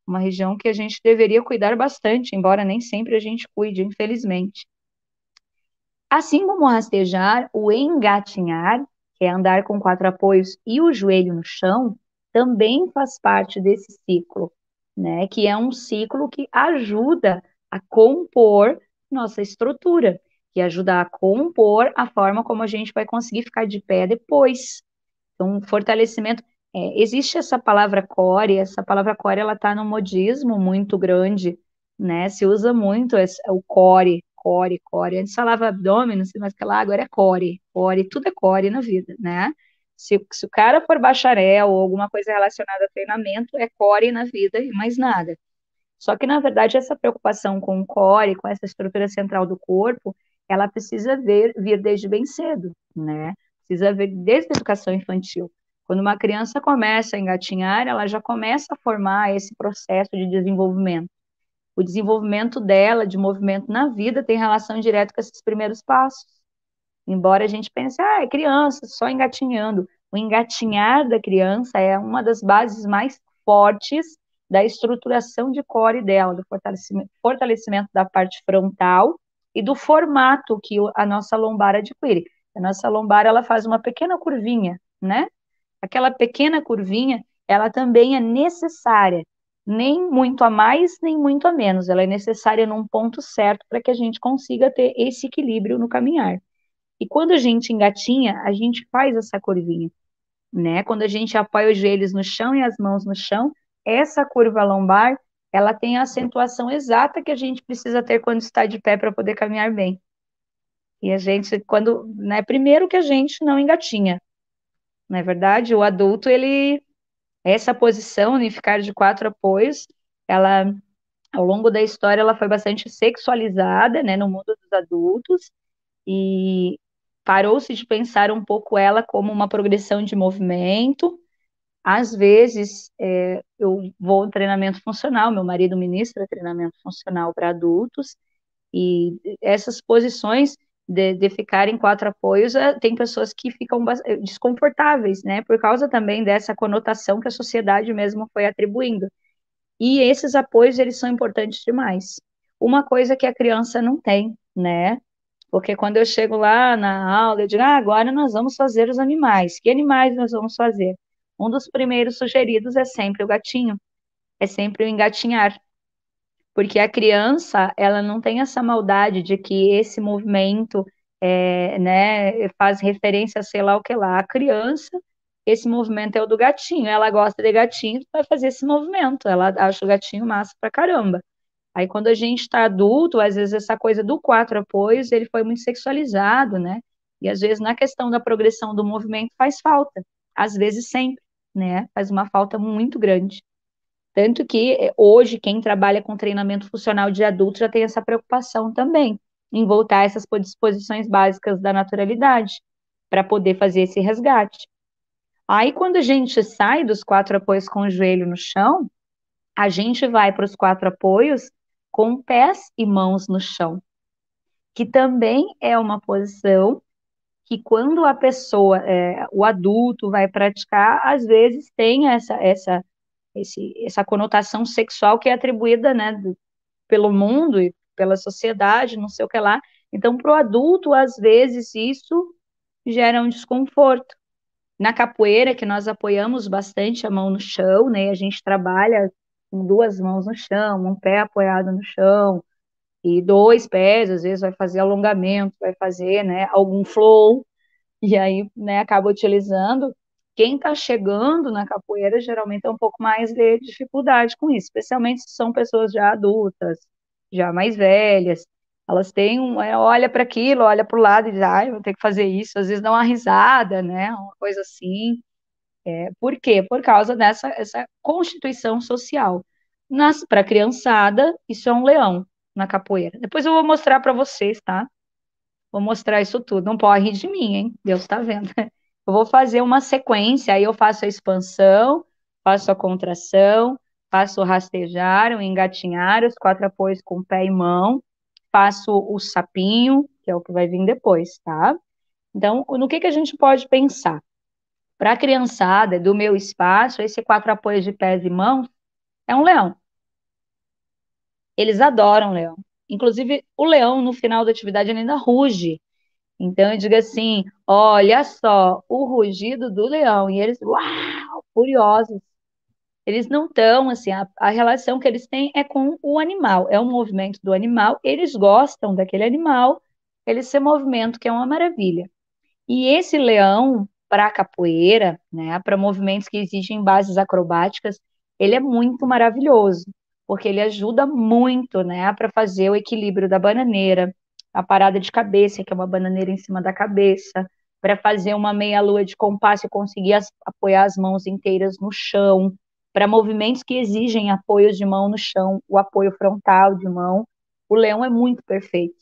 Uma região que a gente deveria cuidar bastante, embora nem sempre a gente cuide, infelizmente. Assim como o rastejar, o engatinhar, que é andar com quatro apoios e o joelho no chão, também faz parte desse ciclo, né? Que é um ciclo que ajuda a compor nossa estrutura, que ajuda a compor a forma como a gente vai conseguir ficar de pé depois. Então, fortalecimento. Existe essa palavra core, ela está no modismo muito grande, né? Se usa muito o core, core, core. Antes falava abdômen, não sei mais o que lá, agora é core, core, tudo é core na vida, né? Se o cara for bacharel ou alguma coisa relacionada a treinamento, é core na vida e mais nada. Só que, na verdade, essa preocupação com o core, com essa estrutura central do corpo, ela precisa vir desde bem cedo, né? Precisa vir desde a educação infantil. Quando uma criança começa a engatinhar, ela já começa a formar esse processo de desenvolvimento. O desenvolvimento dela, de movimento na vida, tem relação direta com esses primeiros passos. Embora a gente pense, é criança, só engatinhando. O engatinhar da criança é uma das bases mais fortes da estruturação de core dela, do fortalecimento da parte frontal e do formato que a nossa lombar adquire. A nossa lombar, ela faz uma pequena curvinha, né? Aquela pequena curvinha, ela também é necessária, nem muito a mais, nem muito a menos. Ela é necessária num ponto certo para que a gente consiga ter esse equilíbrio no caminhar. E quando a gente engatinha, a gente faz essa curvinha, né? Quando a gente apoia os joelhos no chão e as mãos no chão, essa curva lombar, ela tem a acentuação exata que a gente precisa ter quando está de pé para poder caminhar bem. E a gente, quando, né, primeiro que a gente não engatinha, não é verdade? O adulto, essa posição de ficar de quatro apoios, ela, ao longo da história, ela foi bastante sexualizada, né, no mundo dos adultos, e parou-se de pensar um pouco ela como uma progressão de movimento. Às vezes, eu vou em treinamento funcional, meu marido ministra treinamento funcional para adultos, e essas posições de ficar em quatro apoios, tem pessoas que ficam desconfortáveis, né, por causa também dessa conotação que a sociedade mesmo foi atribuindo. E esses apoios, eles são importantes demais. Uma coisa que a criança não tem, né, porque quando eu chego lá na aula, eu digo, agora nós vamos fazer os animais. Que animais nós vamos fazer? Um dos primeiros sugeridos é sempre o gatinho, é sempre o engatinhar. Porque a criança, ela não tem essa maldade de que esse movimento né, faz referência a sei lá o que lá. A criança, esse movimento é o do gatinho. Ela gosta de gatinho, vai fazer esse movimento. Ela acha o gatinho massa pra caramba. Aí, quando a gente está adulto, às vezes essa coisa do quatro apoios, ele foi muito sexualizado, né? E às vezes na questão da progressão do movimento faz falta. Às vezes sempre, né? Faz uma falta muito grande. Tanto que hoje quem trabalha com treinamento funcional de adulto já tem essa preocupação também, em voltar a essas disposições básicas da naturalidade, para poder fazer esse resgate. Aí, quando a gente sai dos quatro apoios com o joelho no chão, a gente vai para os quatro apoios com pés e mãos no chão, que também é uma posição que quando a pessoa, o adulto vai praticar, às vezes tem essa conotação sexual que é atribuída, né, pelo mundo e pela sociedade, não sei o que lá. Então, para o adulto, às vezes, isso gera um desconforto. Na capoeira, que nós apoiamos bastante a mão no chão, né? A gente trabalha com duas mãos no chão, um pé apoiado no chão, e dois pés, às vezes vai fazer alongamento, vai fazer, né, algum flow, e aí, né, acaba utilizando. Quem está chegando na capoeira geralmente é um pouco mais de dificuldade com isso, especialmente se são pessoas já adultas, já mais velhas. Elas têm olha para aquilo, olha para o lado e diz, ai, vou ter que fazer isso, às vezes dá uma risada, né? Uma coisa assim. Por quê? Por causa dessa essa constituição social. Para a criançada, isso é um leão na capoeira. Depois eu vou mostrar para vocês, tá? Vou mostrar isso tudo. Não pode rir de mim, hein? Deus está vendo. Eu vou fazer uma sequência, aí eu faço a expansão, faço a contração, faço o rastejar, o engatinhar, os quatro apoios com pé e mão, faço o sapinho, que é o que vai vir depois, tá? Então, no que a gente pode pensar? Para a criançada do meu espaço, esse quatro apoios de pés e mãos é um leão. Eles adoram leão. Inclusive, o leão, no final da atividade, ele ainda ruge. Então, eu digo assim: olha só, o rugido do leão. E eles, uau, furiosos. Eles não estão, assim, a relação que eles têm é com o animal, é o movimento do animal. Eles gostam daquele animal, eles se movimentam, que é uma maravilha. E esse leão, para capoeira, né, para movimentos que exigem bases acrobáticas, ele é muito maravilhoso, porque ele ajuda muito, né, para fazer o equilíbrio da bananeira, a parada de cabeça, que é uma bananeira em cima da cabeça, para fazer uma meia-lua de compasso e conseguir apoiar as mãos inteiras no chão, para movimentos que exigem apoios de mão no chão, o apoio frontal de mão. O leão é muito perfeito,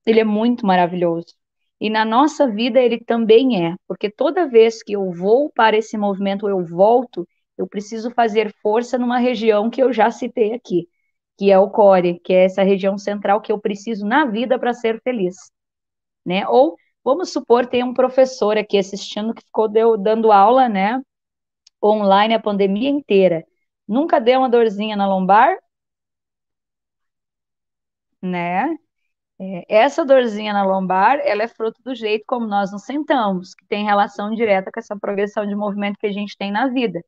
ele é muito maravilhoso. E na nossa vida ele também é, porque toda vez que eu vou para esse movimento, eu volto, eu preciso fazer força numa região que eu já citei aqui, que é o core, que é essa região central que eu preciso na vida para ser feliz, né? Ou vamos supor, tem um professor aqui assistindo que ficou dando aula, né, online a pandemia inteira. Nunca deu uma dorzinha na lombar, né? Essa dorzinha na lombar, ela é fruto do jeito como nós nos sentamos, que tem relação direta com essa progressão de movimento que a gente tem na vida.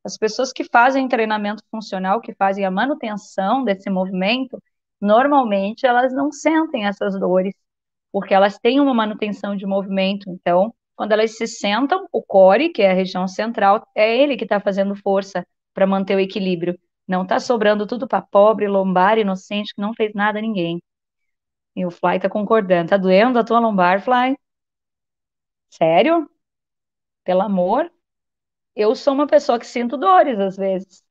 As pessoas que fazem treinamento funcional, que fazem a manutenção desse movimento, normalmente elas não sentem essas dores, porque elas têm uma manutenção de movimento. Então, quando elas se sentam, o core, que é a região central, é ele que está fazendo força para manter o equilíbrio. Não está sobrando tudo para pobre, lombar, inocente, que não fez nada a ninguém. E o Fly tá concordando. Tá doendo a tua lombar, Fly? Sério? Pelo amor? Eu sou uma pessoa que sinto dores às vezes.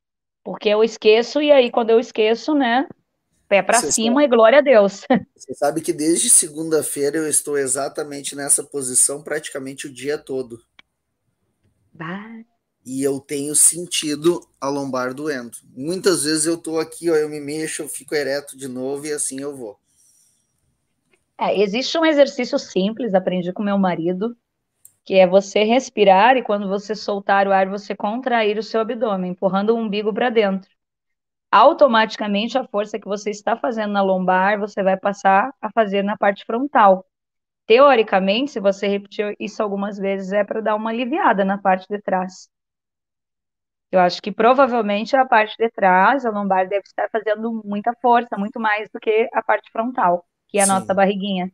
Porque eu esqueço, e aí quando eu esqueço, né? Pé pra Você sabe, cima e glória a Deus. você sabe que desde segunda-feira eu estou exatamente nessa posição praticamente o dia todo. Bah. E eu tenho sentido a lombar doendo. Muitas vezes eu tô aqui, ó, eu me mexo, eu fico ereto de novo e assim eu vou. Existe um exercício simples, aprendi com meu marido, que é você respirar e quando você soltar o ar, você contrair o seu abdômen, empurrando o umbigo para dentro. Automaticamente, a força que você está fazendo na lombar, você vai passar a fazer na parte frontal. Teoricamente, se você repetir isso algumas vezes, é para dar uma aliviada na parte de trás. Eu acho que provavelmente a parte de trás, a lombar, deve estar fazendo muita força, muito mais do que a parte frontal, que é a nossa Sim, barriguinha.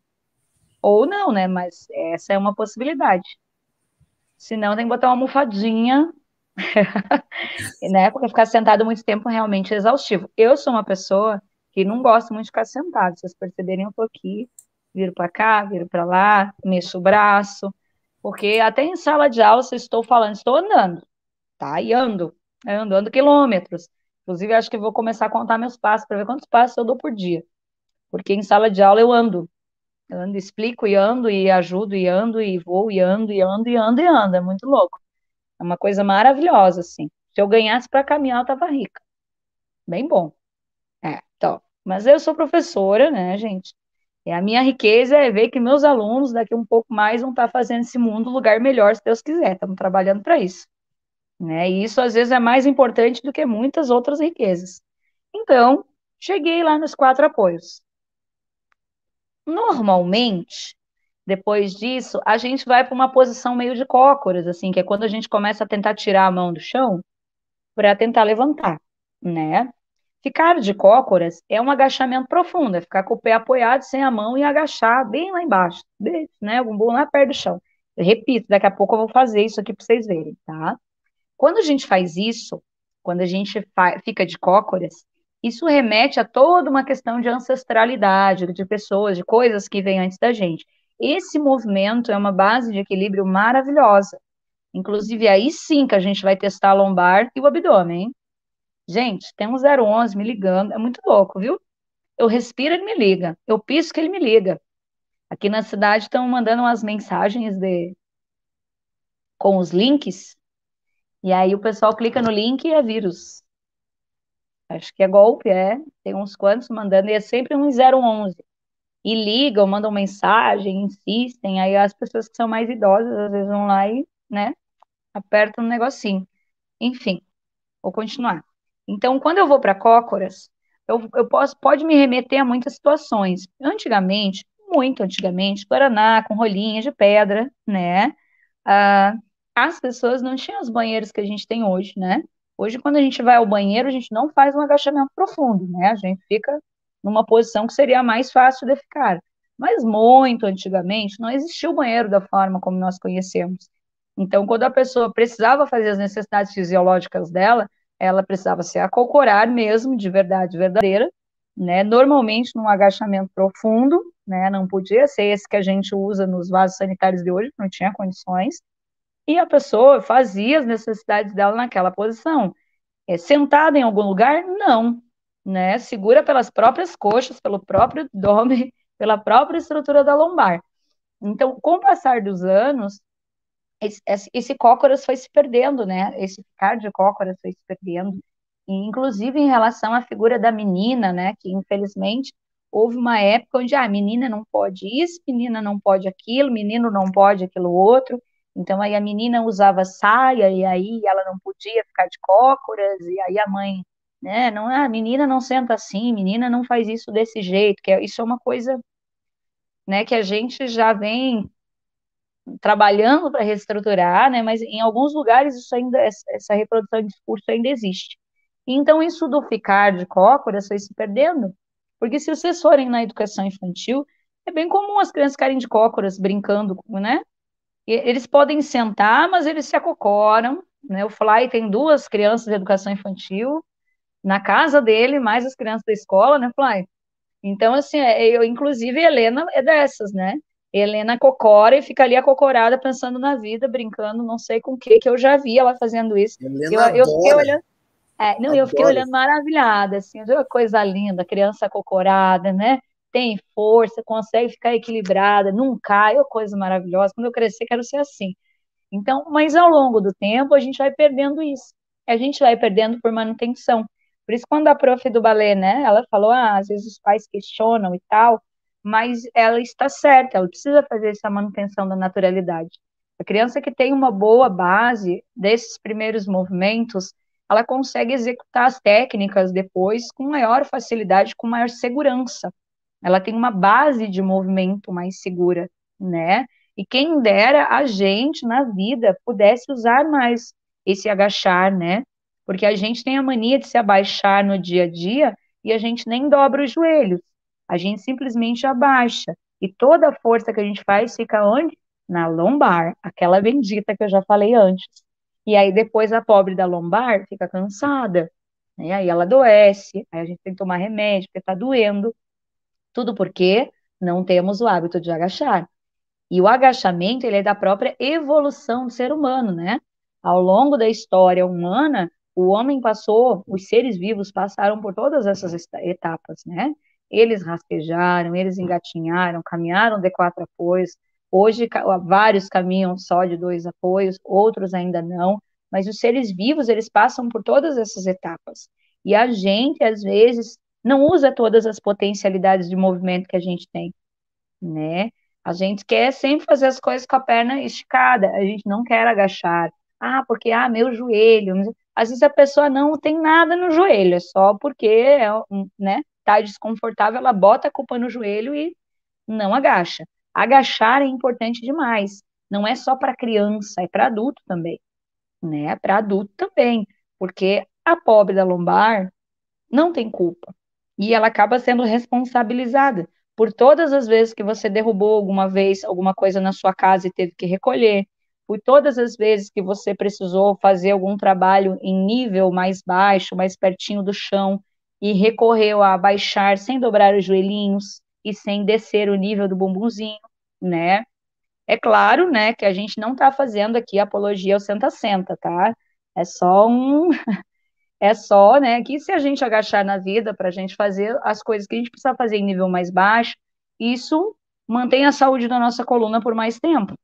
Ou não, né? Mas essa é uma possibilidade. Se não, tem que botar uma almofadinha, né? Porque ficar sentado muito tempo realmente é exaustivo. Eu sou uma pessoa que não gosto muito de ficar sentado. Se vocês perceberem, eu tô aqui, viro para cá, viro para lá, mexo o braço. Porque até em sala de aula, se estou falando, estou andando, tá? E ando quilômetros. Inclusive, acho que vou começar a contar meus passos para ver quantos passos eu dou por dia. Porque em sala de aula eu ando. Eu ando, explico e ando, e ajudo, e ando, e vou, e ando, e ando, e ando, e ando. É muito louco. É uma coisa maravilhosa, assim. Se eu ganhasse para caminhar, eu tava rica. Bem bom. Então. Mas eu sou professora, né, gente? E a minha riqueza é ver que meus alunos, daqui um pouco mais, vão estar fazendo esse mundo um lugar melhor, se Deus quiser. Estamos trabalhando para isso, né? E isso, às vezes, é mais importante do que muitas outras riquezas. Então, cheguei lá nos quatro apoios. Normalmente, depois disso, a gente vai para uma posição meio de cócoras, assim, que é quando a gente começa a tentar tirar a mão do chão para tentar levantar, né? Ficar de cócoras é um agachamento profundo, é ficar com o pé apoiado sem a mão e agachar bem lá embaixo, né? O bumbum lá perto do chão. Eu repito, daqui a pouco eu vou fazer isso aqui para vocês verem, tá? Quando a gente faz isso, quando a gente fica de cócoras, Isso remete a toda uma questão de ancestralidade, de pessoas, de coisas que vêm antes da gente. Esse movimento é uma base de equilíbrio maravilhosa. Inclusive, aí sim que a gente vai testar a lombar e o abdômen, hein? Gente, tem um 011 me ligando, é muito louco, viu? Eu respiro, ele me liga. Eu pisco, ele me liga. Aqui na cidade estão mandando umas mensagens com os links, e aí o pessoal clica no link e é vírus. Acho que é golpe, é. Tem uns quantos mandando, e é sempre um 011. E ligam, mandam mensagem, insistem, aí as pessoas que são mais idosas, às vezes vão lá e, né, apertam um negocinho. Enfim, vou continuar. Então, quando eu vou para cócoras, pode me remeter a muitas situações. Antigamente, muito antigamente, Paraná, com rolinhas de pedra, né? Ah, as pessoas não tinham os banheiros que a gente tem hoje, né? Hoje, quando a gente vai ao banheiro, a gente não faz um agachamento profundo, né? A gente fica numa posição que seria mais fácil de ficar. Mas muito antigamente, não existia o banheiro da forma como nós conhecemos. Então, quando a pessoa precisava fazer as necessidades fisiológicas dela, ela precisava se acocorar mesmo, de verdade verdadeira, né? Normalmente num agachamento profundo, né? Não podia ser esse que a gente usa nos vasos sanitários de hoje, não tinha condições. E a pessoa fazia as necessidades dela naquela posição. Sentada em algum lugar? Não, né? Segura pelas próprias coxas, pelo próprio abdômen, pela própria estrutura da lombar. Então, com o passar dos anos, esse cócoras foi se perdendo, né? Esse ficar de cócoras foi se perdendo. E, inclusive em relação à figura da menina, né? Que infelizmente houve uma época onde a menina não pode isso, menina não pode aquilo, menino não pode aquilo outro. Então aí a menina usava saia e aí ela não podia ficar de cócoras e aí a mãe, né? Não, a menina não senta assim, menina não faz isso desse jeito, isso é uma coisa, né? Que a gente já vem trabalhando para reestruturar, né? Mas em alguns lugares isso ainda, essa reprodução de discurso ainda existe. Então isso do ficar de cócoras foi se perdendo, porque se vocês forem na educação infantil, é bem comum as crianças ficarem de cócoras brincando, né? E eles podem sentar, mas eles se acocoram, né? O Fly tem duas crianças de educação infantil na casa dele, mais as crianças da escola, né, Fly? Então, assim, inclusive, a Helena é dessas, né? Helena cocora e fica ali acocorada, pensando na vida, brincando, não sei com o que eu já vi ela fazendo isso. Helena Eu fiquei adora, olhando, não, eu fiquei adora. olhando maravilhada, assim, olha que coisa linda, criança acocorada, né? Tem força, consegue ficar equilibrada, não cai, uma coisa maravilhosa. Quando eu crescer, quero ser assim. Então, mas ao longo do tempo, a gente vai perdendo isso. A gente vai perdendo por manutenção. Por isso, quando a prof do balé, né, ela falou, às vezes os pais questionam e tal, mas ela está certa, ela precisa fazer essa manutenção da naturalidade. A criança que tem uma boa base desses primeiros movimentos, ela consegue executar as técnicas depois com maior facilidade, com maior segurança. Ela tem uma base de movimento mais segura, né? E quem dera a gente na vida pudesse usar mais esse agachar, né? Porque a gente tem a mania de se abaixar no dia a dia e a gente nem dobra os joelhos. A gente simplesmente abaixa. E toda a força que a gente faz fica onde? Na lombar, aquela bendita que eu já falei antes. E aí depois a pobre da lombar fica cansada, né? Aí ela adoece, aí a gente tem que tomar remédio porque tá doendo. Tudo porque não temos o hábito de agachar. E o agachamento, ele é da própria evolução do ser humano, né? Ao longo da história humana, o homem passou, os seres vivos passaram por todas essas etapas, né? Eles rastejaram, eles engatinharam, caminharam de quatro apoios. Hoje, vários caminham só de dois apoios, outros ainda não. Mas os seres vivos, eles passam por todas essas etapas. E a gente, às vezes, não usa todas as potencialidades de movimento que a gente tem, né? A gente quer sempre fazer as coisas com a perna esticada, a gente não quer agachar. Porque, meu joelho. Às vezes a pessoa não tem nada no joelho, é só porque, né, tá desconfortável, ela bota a culpa no joelho e não agacha. Agachar é importante demais. Não é só para criança, é para adulto também, né? Para adulto também, porque a pobre da lombar não tem culpa. E ela acaba sendo responsabilizada por todas as vezes que você derrubou alguma vez alguma coisa na sua casa e teve que recolher, por todas as vezes que você precisou fazer algum trabalho em nível mais baixo, mais pertinho do chão, e recorreu a baixar sem dobrar os joelhinhos e sem descer o nível do bumbumzinho, né? É claro, né, que a gente não está fazendo aqui apologia ao senta-senta, tá? É só né, que se a gente agachar na vida para a gente fazer as coisas que a gente precisa fazer em nível mais baixo, isso mantém a saúde da nossa coluna por mais tempo,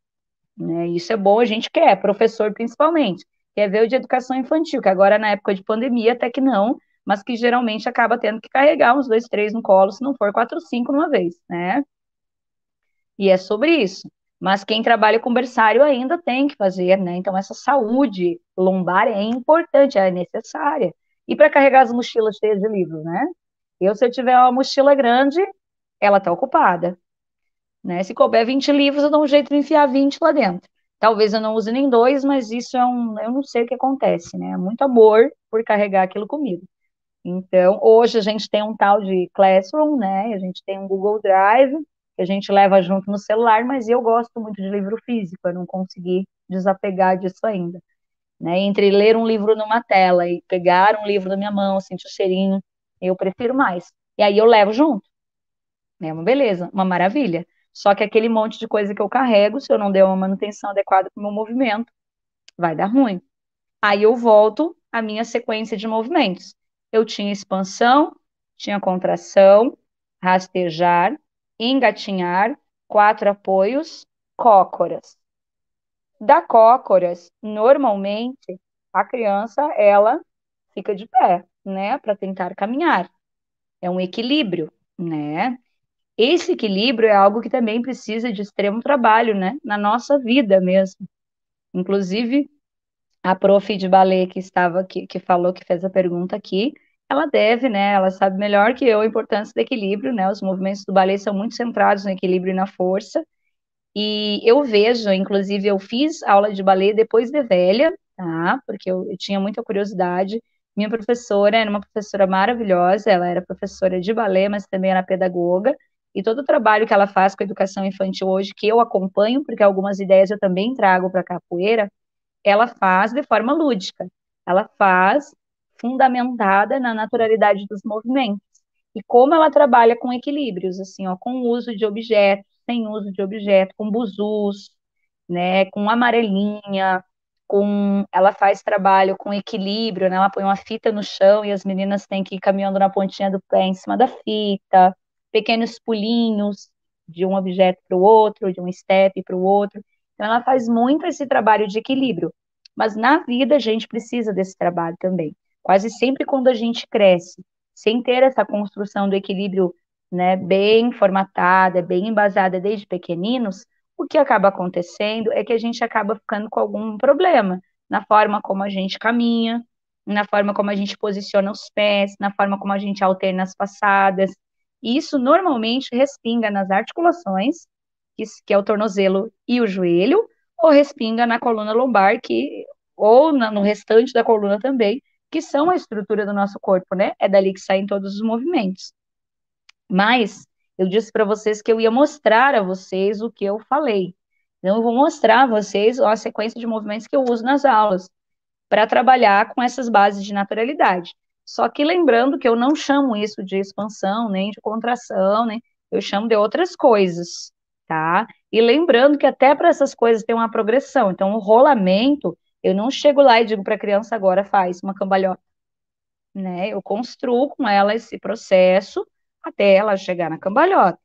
né? Isso é bom, a gente quer, professor principalmente, quer ver o de educação infantil, que agora na época de pandemia até que não, mas que geralmente acaba tendo que carregar uns 2, 3 no colo, se não for 4, 5 numa vez, né? E é sobre isso. Mas quem trabalha com berçário ainda tem que fazer, né? Então, essa saúde lombar é importante, é necessária. E para carregar as mochilas cheias de livros, né? Se eu tiver uma mochila grande, ela está ocupada, né? Se couber 20 livros, eu dou um jeito de enfiar 20 lá dentro. Talvez eu não use nem dois, mas isso eu não sei o que acontece, né? É muito amor por carregar aquilo comigo. Então, hoje a gente tem um tal de Classroom, né? A gente tem um Google Drive, que a gente leva junto no celular, mas eu gosto muito de livro físico, eu não consegui desapegar disso ainda, né? Entre ler um livro numa tela e pegar um livro na minha mão, sentir o cheirinho, eu prefiro mais. E aí eu levo junto, né? Uma beleza, uma maravilha. Só que aquele monte de coisa que eu carrego, se eu não der uma manutenção adequada para o meu movimento, vai dar ruim. Aí eu volto à minha sequência de movimentos. Eu tinha expansão, tinha contração, rastejar, engatinhar, 4 apoios, cócoras. Da cócoras, normalmente, a criança, ela fica de pé, né, para tentar caminhar. É um equilíbrio, né? Esse equilíbrio é algo que também precisa de extremo trabalho, né, na nossa vida mesmo. Inclusive, a prof de balé que estava aqui, que falou, que fez a pergunta aqui, ela deve, né, ela sabe melhor que eu a importância do equilíbrio, né, os movimentos do balé são muito centrados no equilíbrio e na força, e eu vejo, inclusive, eu fiz aula de balé depois de velha, tá, porque eu tinha muita curiosidade, minha professora era uma professora maravilhosa, ela era professora de balé, mas também era pedagoga, e todo o trabalho que ela faz com a educação infantil hoje, que eu acompanho, porque algumas ideias eu também trago para a capoeira, ela faz de forma lúdica, ela faz fundamentada na naturalidade dos movimentos. E como ela trabalha com equilíbrios, assim, ó, com uso de objetos, sem uso de objeto, com buzus, né, com amarelinha, ela faz trabalho com equilíbrio, né, ela põe uma fita no chão e as meninas têm que ir caminhando na pontinha do pé em cima da fita, pequenos pulinhos de um objeto para o outro, de um step para o outro. Então, ela faz muito esse trabalho de equilíbrio. Mas na vida a gente precisa desse trabalho também. Quase sempre quando a gente cresce, sem ter essa construção do equilíbrio, né, bem formatada, bem embasada desde pequeninos, o que acaba acontecendo é que a gente acaba ficando com algum problema na forma como a gente caminha, na forma como a gente posiciona os pés, na forma como a gente alterna as passadas. E isso normalmente respinga nas articulações, que é o tornozelo e o joelho, ou respinga na coluna lombar, ou no restante da coluna também, que são a estrutura do nosso corpo, né? É dali que saem todos os movimentos. Mas eu disse para vocês que eu ia mostrar a vocês o que eu falei. Então, eu vou mostrar a vocês a sequência de movimentos que eu uso nas aulas para trabalhar com essas bases de naturalidade. Só que lembrando que eu não chamo isso de expansão, nem de contração, né? Eu chamo de outras coisas, tá? E lembrando que até para essas coisas tem uma progressão. Então, o rolamento, eu não chego lá e digo para a criança agora faz uma cambalhota, né? Eu construo com ela esse processo até ela chegar na cambalhota,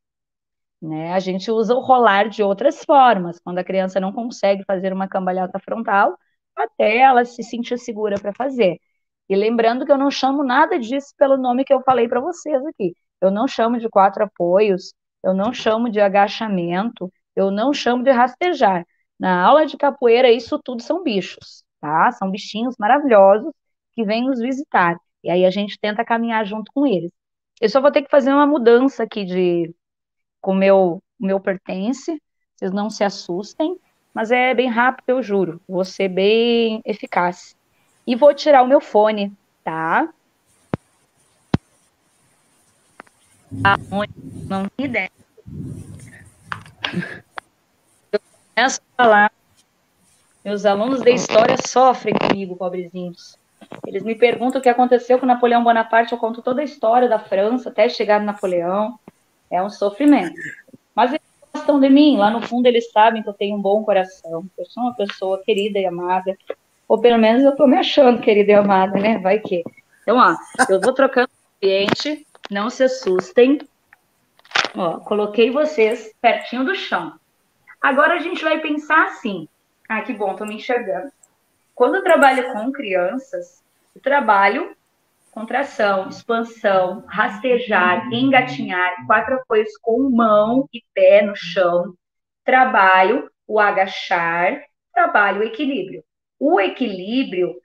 né? A gente usa o rolar de outras formas, quando a criança não consegue fazer uma cambalhota frontal, até ela se sentir segura para fazer. E lembrando que eu não chamo nada disso pelo nome que eu falei para vocês aqui. Eu não chamo de 4 apoios, eu não chamo de agachamento, eu não chamo de rastejar. Na aula de capoeira, isso tudo são bichos, tá? São bichinhos maravilhosos que vêm nos visitar. E aí a gente tenta caminhar junto com eles. Eu só vou ter que fazer uma mudança aqui com o meu pertence, vocês não se assustem, mas é bem rápido, eu juro, vou ser bem eficaz. E vou tirar o meu fone, tá? Aonde? Não tem ideia. Eu começo a falar, meus alunos da história sofrem comigo, pobrezinhos. Eles me perguntam o que aconteceu com Napoleão Bonaparte, eu conto toda a história da França até chegar no Napoleão. É um sofrimento. Mas eles gostam de mim, lá no fundo eles sabem que eu tenho um bom coração, eu sou uma pessoa querida e amada, ou pelo menos eu tô me achando querida e amada, né? Vai que. Então, ó, eu vou trocando o ambiente, não se assustem. Ó, coloquei vocês pertinho do chão. Agora a gente vai pensar assim. Ah, que bom, tô me enxergando. Quando eu trabalho com crianças, eu trabalho contração, expansão, rastejar, engatinhar, 4 apoios com mão e pé no chão. Trabalho o agachar, trabalho o equilíbrio. O equilíbrio,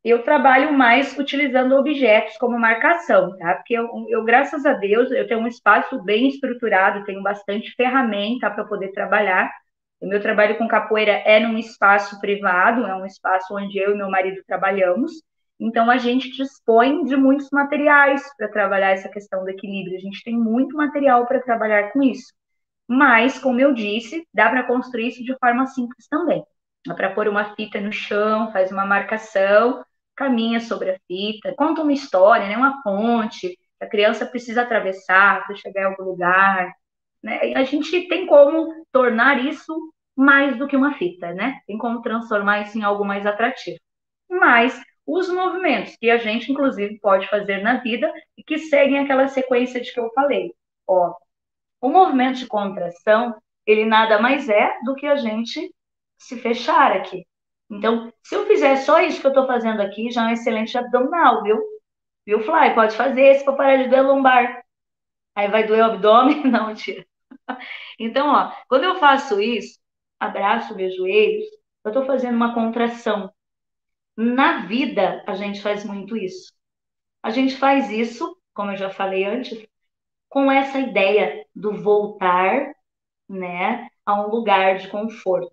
eu trabalho mais utilizando objetos como marcação, tá? Porque eu, graças a Deus, eu tenho um espaço bem estruturado, tenho bastante ferramenta para poder trabalhar. O meu trabalho com capoeira é num espaço privado, é um espaço onde eu e meu marido trabalhamos. Então, a gente dispõe de muitos materiais para trabalhar essa questão do equilíbrio. A gente tem muito material para trabalhar com isso. Mas, como eu disse, dá para construir isso de forma simples também. Dá para pôr uma fita no chão, faz uma marcação, caminha sobre a fita, conta uma história, né? Uma ponte, que a criança precisa atravessar para chegar em algum lugar. Né? A gente tem como tornar isso mais do que uma fita, né? Tem como transformar isso em algo mais atrativo. Mas os movimentos que a gente, inclusive, pode fazer na vida e que seguem aquela sequência de que eu falei. Ó, o movimento de contração, ele nada mais é do que a gente se fechar aqui. Então, se eu fizer só isso que eu estou fazendo aqui, já é um excelente abdominal, viu? Viu, Fly? Pode fazer esse para parar de doer a lombar. Aí vai doer o abdômen? Não, mentira. Então, ó, quando eu faço isso, abraço meus joelhos, eu estou fazendo uma contração. Na vida, a gente faz muito isso. A gente faz isso, como eu já falei antes, com essa ideia do voltar, né, a um lugar de conforto.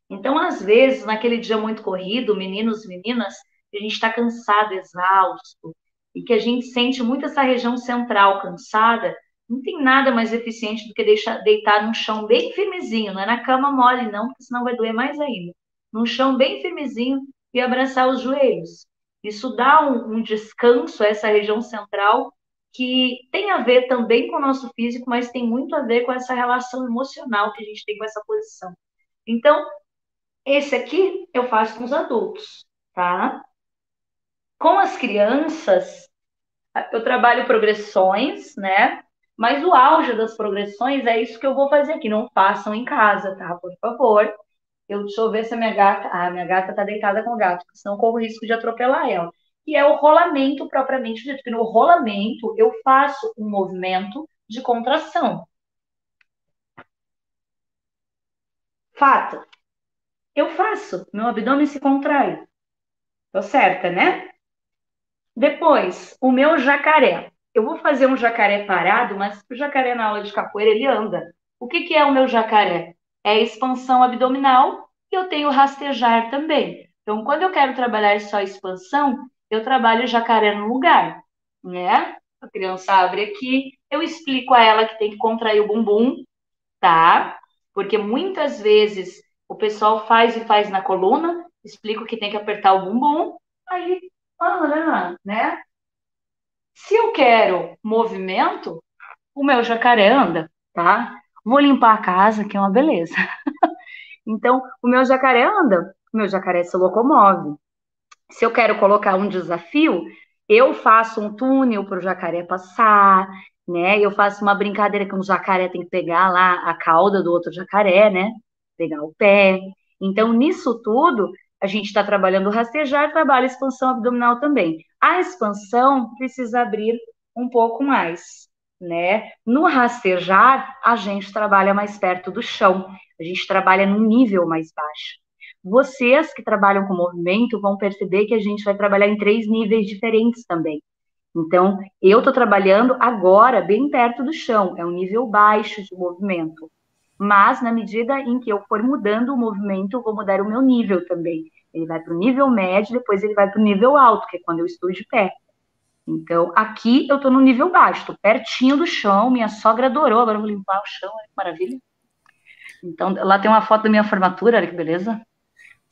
Então, às vezes, naquele dia muito corrido, meninos e meninas, a gente está cansado, exausto, e que a gente sente muito essa região central cansada, não tem nada mais eficiente do que deitar num chão bem firmezinho, não é na cama mole, não, porque senão vai doer mais ainda. Num chão bem firmezinho e abraçar os joelhos. Isso dá um descanso a essa região central que tem a ver também com o nosso físico, mas tem muito a ver com essa relação emocional que a gente tem com essa posição. Então, esse aqui eu faço com os adultos, tá? Com as crianças, eu trabalho progressões, né? Mas o auge das progressões é isso que eu vou fazer aqui. Não façam em casa, tá? Por favor. Deixa eu ver se a minha gata... Ah, a minha gata tá deitada com o gato, senão corro o risco de atropelar ela. E é o rolamento propriamente dito. Porque no rolamento, eu faço um movimento de contração. Fato. Eu faço. Meu abdômen se contrai. Tô certa, né? Depois, o meu jacaré. Eu vou fazer um jacaré parado, mas o jacaré na aula de capoeira, ele anda. O que que é o meu jacaré? É a expansão abdominal e eu tenho rastejar também. Então, quando eu quero trabalhar só a expansão, eu trabalho o jacaré no lugar, né? A criança abre aqui, eu explico a ela que tem que contrair o bumbum, tá? Porque muitas vezes o pessoal faz e faz na coluna, explico que tem que apertar o bumbum, aí né? Se eu quero movimento, o meu jacaré anda, tá? Vou limpar a casa, que é uma beleza. Então, o meu jacaré anda, o meu jacaré se locomove. Se eu quero colocar um desafio, eu faço um túnel para o jacaré passar, né? Eu faço uma brincadeira que um jacaré tem que pegar lá a cauda do outro jacaré, né? Pegar o pé. Então, nisso tudo, a gente está trabalhando o rastejar, trabalha a expansão abdominal também. A expansão precisa abrir um pouco mais, né? No rastejar, a gente trabalha mais perto do chão, a gente trabalha num nível mais baixo. Vocês que trabalham com movimento vão perceber que a gente vai trabalhar em 3 níveis diferentes também. Então, eu estou trabalhando agora bem perto do chão, é um nível baixo de movimento. Mas, na medida em que eu for mudando o movimento, eu vou mudar o meu nível também. Ele vai para o nível médio, depois ele vai para o nível alto, que é quando eu estou de pé. Então, aqui eu estou no nível baixo, estou pertinho do chão, minha sogra adorou, agora eu vou limpar o chão, olha que maravilha. Então, lá tem uma foto da minha formatura, olha que beleza.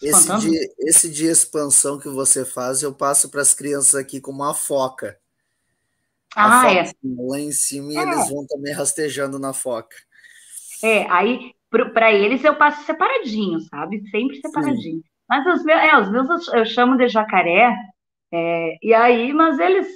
espantando. Esse de expansão que você faz, eu passo para as crianças aqui como uma foca. A Ah, foca é. lá em cima e eles É, vão também rastejando na foca. aí para eles eu passo separadinho, sabe? Sempre Sim, separadinho. Mas os meus eu chamo de jacaré, e aí, mas eles,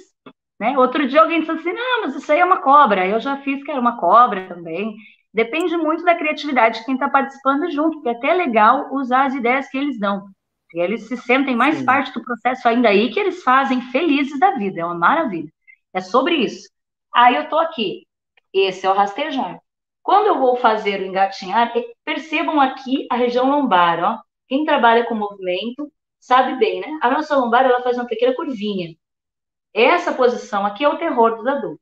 né? Outro dia alguém disse assim, não, mas isso aí é uma cobra. Eu já fiz que era uma cobra também. Depende muito da criatividade de quem está participando junto, porque é até legal usar as ideias que eles dão. E eles se sentem mais sim. parte do processo ainda aí, que eles fazem felizes da vida. É uma maravilha. É sobre isso. Aí eu tô aqui. Esse é o rastejar. Quando eu vou fazer o engatinhar, percebam aqui a região lombar, ó. Quem trabalha com movimento sabe bem, né? A nossa lombar, ela faz uma pequena curvinha. Essa posição aqui é o terror dos adultos,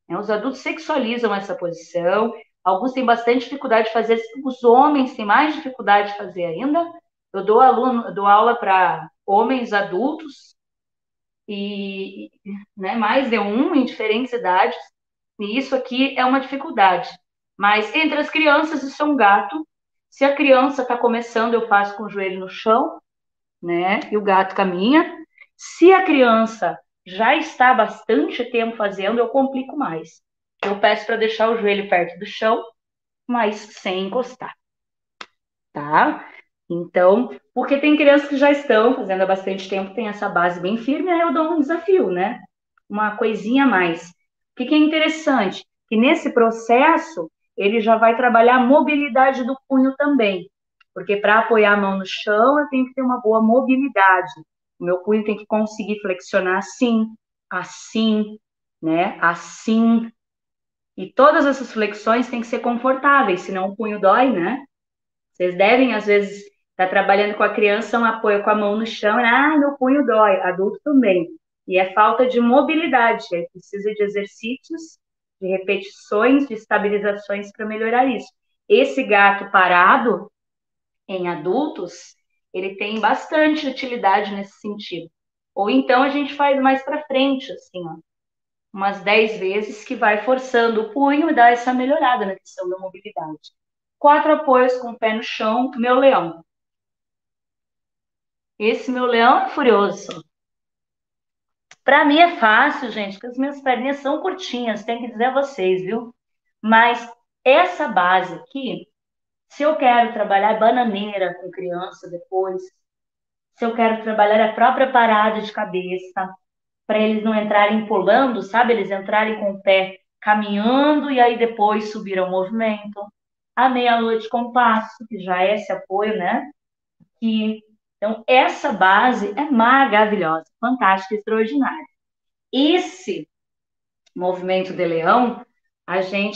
né? Os adultos sexualizam essa posição, alguns têm bastante dificuldade de fazer, os homens têm mais dificuldade de fazer ainda. Eu dou aula para homens adultos e, né, mais de um em diferentes idades, e isso aqui é uma dificuldade. Mas entre as crianças, isso é um gato. Se a criança está começando, eu faço com o joelho no chão, né? E o gato caminha. Se a criança já está há bastante tempo fazendo, eu complico mais. Eu peço para deixar o joelho perto do chão, mas sem encostar, tá? Então, porque tem crianças que já estão fazendo há bastante tempo, tem essa base bem firme, aí eu dou um desafio, né? Uma coisinha a mais. O que é interessante? Que nesse processo, ele já vai trabalhar a mobilidade do punho também. Porque para apoiar a mão no chão, eu tenho que ter uma boa mobilidade. O meu punho tem que conseguir flexionar assim, assim, né? Assim. E todas essas flexões têm que ser confortáveis, senão o punho dói, né? Vocês devem, às vezes, estar trabalhando com a criança, um apoio com a mão no chão, e, meu punho dói, adulto também. E é falta de mobilidade, aí precisa de exercícios, de repetições, de estabilizações para melhorar isso. Esse gato parado, em adultos, ele tem bastante utilidade nesse sentido. Ou então a gente faz mais para frente, assim, ó, umas 10 vezes, que vai forçando o punho e dá essa melhorada na questão da mobilidade. 4 apoios com o pé no chão, meu leão. Esse meu leão é furioso. Para mim é fácil, gente, porque as minhas perninhas são curtinhas, tenho que dizer a vocês, viu? Mas essa base aqui, se eu quero trabalhar bananeira com criança depois, se eu quero trabalhar a própria parada de cabeça, para eles não entrarem pulando, sabe? Eles entrarem com o pé caminhando e aí depois subir ao movimento. A meia-lua de compasso, que já é esse apoio, né? Que, então, essa base é maravilhosa, fantástica, extraordinária. Esse movimento de leão,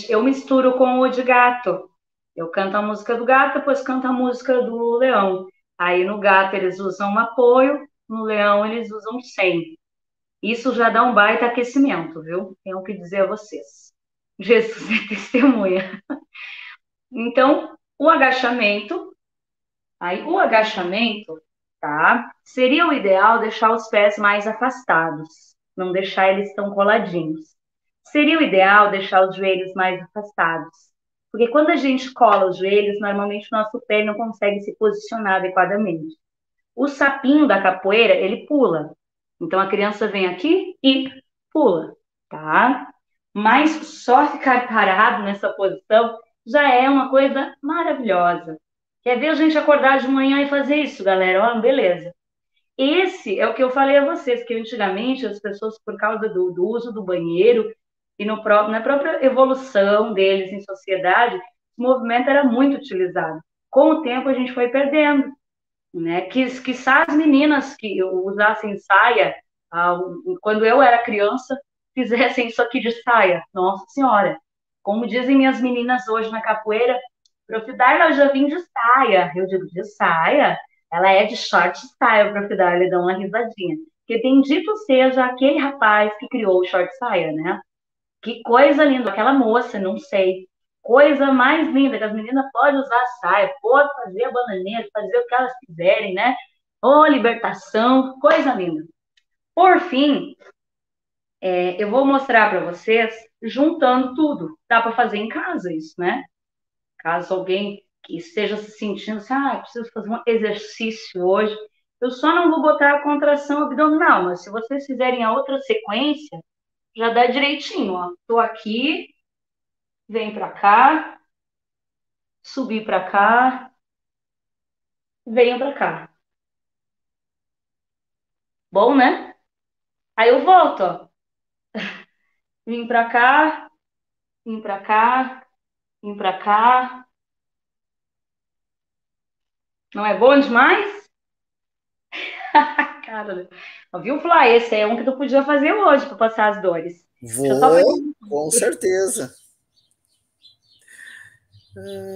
eu misturo com o de gato. Eu canto a música do gato, depois canto a música do leão. Aí no gato eles usam um apoio, no leão eles usam 100. Isso já dá um baita aquecimento, viu? Tenho que dizer a vocês. Jesus é testemunha. Então, o agachamento, tá? Seria o ideal deixar os pés mais afastados, não deixar eles tão coladinhos. Seria o ideal deixar os joelhos mais afastados, porque quando a gente cola os joelhos, normalmente o nosso pé não consegue se posicionar adequadamente. O sapinho da capoeira, ele pula. Então a criança vem aqui e pula, tá? Mas só ficar parado nessa posição já é uma coisa maravilhosa. Quer ver a gente acordar de manhã e fazer isso, galera? Ó, beleza. Esse é o que eu falei a vocês, que antigamente as pessoas, por causa do uso do banheiro e na própria evolução deles em sociedade, esse movimento era muito utilizado. Com o tempo a gente foi perdendo, né? Quiçá as meninas que usassem saia, quando eu era criança, fizessem isso aqui de saia. Nossa Senhora! Como dizem minhas meninas hoje na capoeira, Prof. Darla, eu já vim de saia. Eu digo, de saia? Ela é de short saia, Prof. Darla, dá uma risadinha. Porque bendito seja aquele rapaz que criou o short saia, né? Que coisa linda, aquela moça, não sei. Coisa mais linda, que as meninas podem usar saia, podem fazer a bananeira, fazer o que elas quiserem, né? Ô, libertação, coisa linda. Por fim, eu vou mostrar para vocês juntando tudo. Dá para fazer em casa isso, né? Caso alguém que esteja se sentindo assim, preciso fazer um exercício hoje, eu só não vou botar a contração abdominal, mas se vocês fizerem a outra sequência, já dá direitinho, ó. Tô aqui, vem pra cá, subir pra cá, venho pra cá. Bom, né? Aí eu volto, ó. Vim pra cá, vim pra cá, vim pra cá. Não é bom demais? Cara, viu, Flá? Esse é um que tu podia fazer hoje para passar as dores. Deixa eu só fazer. Vou, com certeza.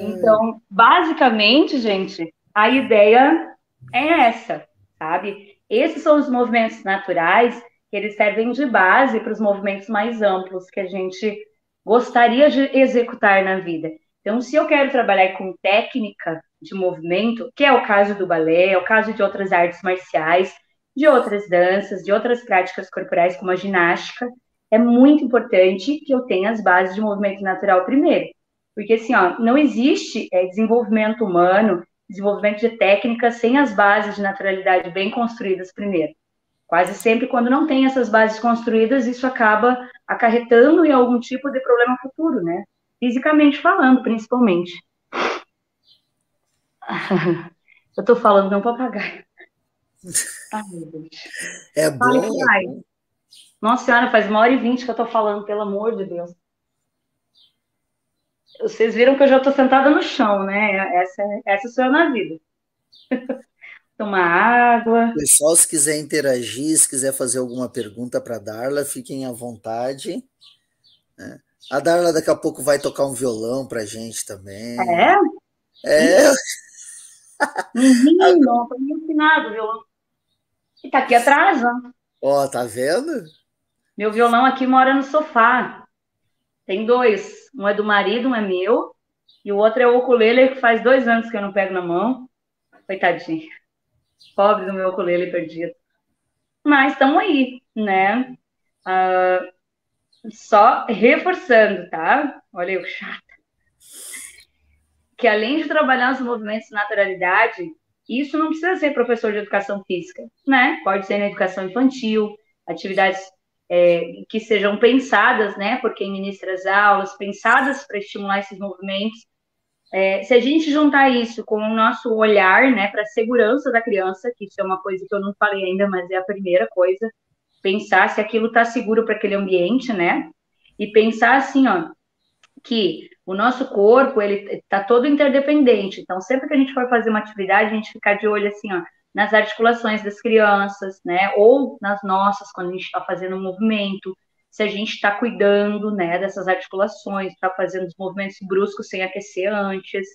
Então, basicamente, gente, a ideia é essa, sabe? Esses são os movimentos naturais que eles servem de base para os movimentos mais amplos que a gente gostaria de executar na vida. Então, se eu quero trabalhar com técnica de movimento, que é o caso do balé, é o caso de outras artes marciais, de outras danças, de outras práticas corporais, como a ginástica, é muito importante que eu tenha as bases de movimento natural primeiro. Porque, assim, ó, não existe desenvolvimento humano, desenvolvimento de técnica sem as bases de naturalidade bem construídas primeiro. Quase sempre, quando não tem essas bases construídas, isso acaba acarretando em algum tipo de problema futuro, né? Fisicamente falando, principalmente. Eu tô falando, não papagaio. Ai, meu Deus. É bom. Nossa Senhora, faz 1h20 que eu tô falando, pelo amor de Deus. Vocês viram que eu já tô sentada no chão, né? Essa sou eu na vida. Tomar água. Pessoal, se quiser interagir, se quiser fazer alguma pergunta para a Darla, fiquem à vontade. A Darla daqui a pouco vai tocar um violão para a gente também. É? Menino, tô me ensinado, violão. E tá aqui atrás, ó. Ó, tá vendo? Meu violão aqui mora no sofá. Tem 2. Um é do marido, um é meu. E o outro é o ukulele, que faz 2 anos que eu não pego na mão. Coitadinho. Pobre do meu ukulele perdido. Mas estamos aí, né? Só reforçando, tá? Olha eu, chata. Que além de trabalhar os movimentos de naturalidade, isso não precisa ser professor de educação física, né? Pode ser na educação infantil, atividades que sejam pensadas, né? Por quem ministra as aulas, pensadas para estimular esses movimentos. Se a gente juntar isso com o nosso olhar, né, para a segurança da criança, que isso é uma coisa que eu não falei ainda, mas é a primeira coisa, pensar se aquilo está seguro para aquele ambiente, né? E pensar assim, ó, que o nosso corpo, ele está todo interdependente. Então, sempre que a gente for fazer uma atividade, a gente ficar de olho assim, ó, nas articulações das crianças, né? Ou nas nossas, quando a gente está fazendo um movimento, se a gente está cuidando, né, dessas articulações, está fazendo os movimentos bruscos sem aquecer antes,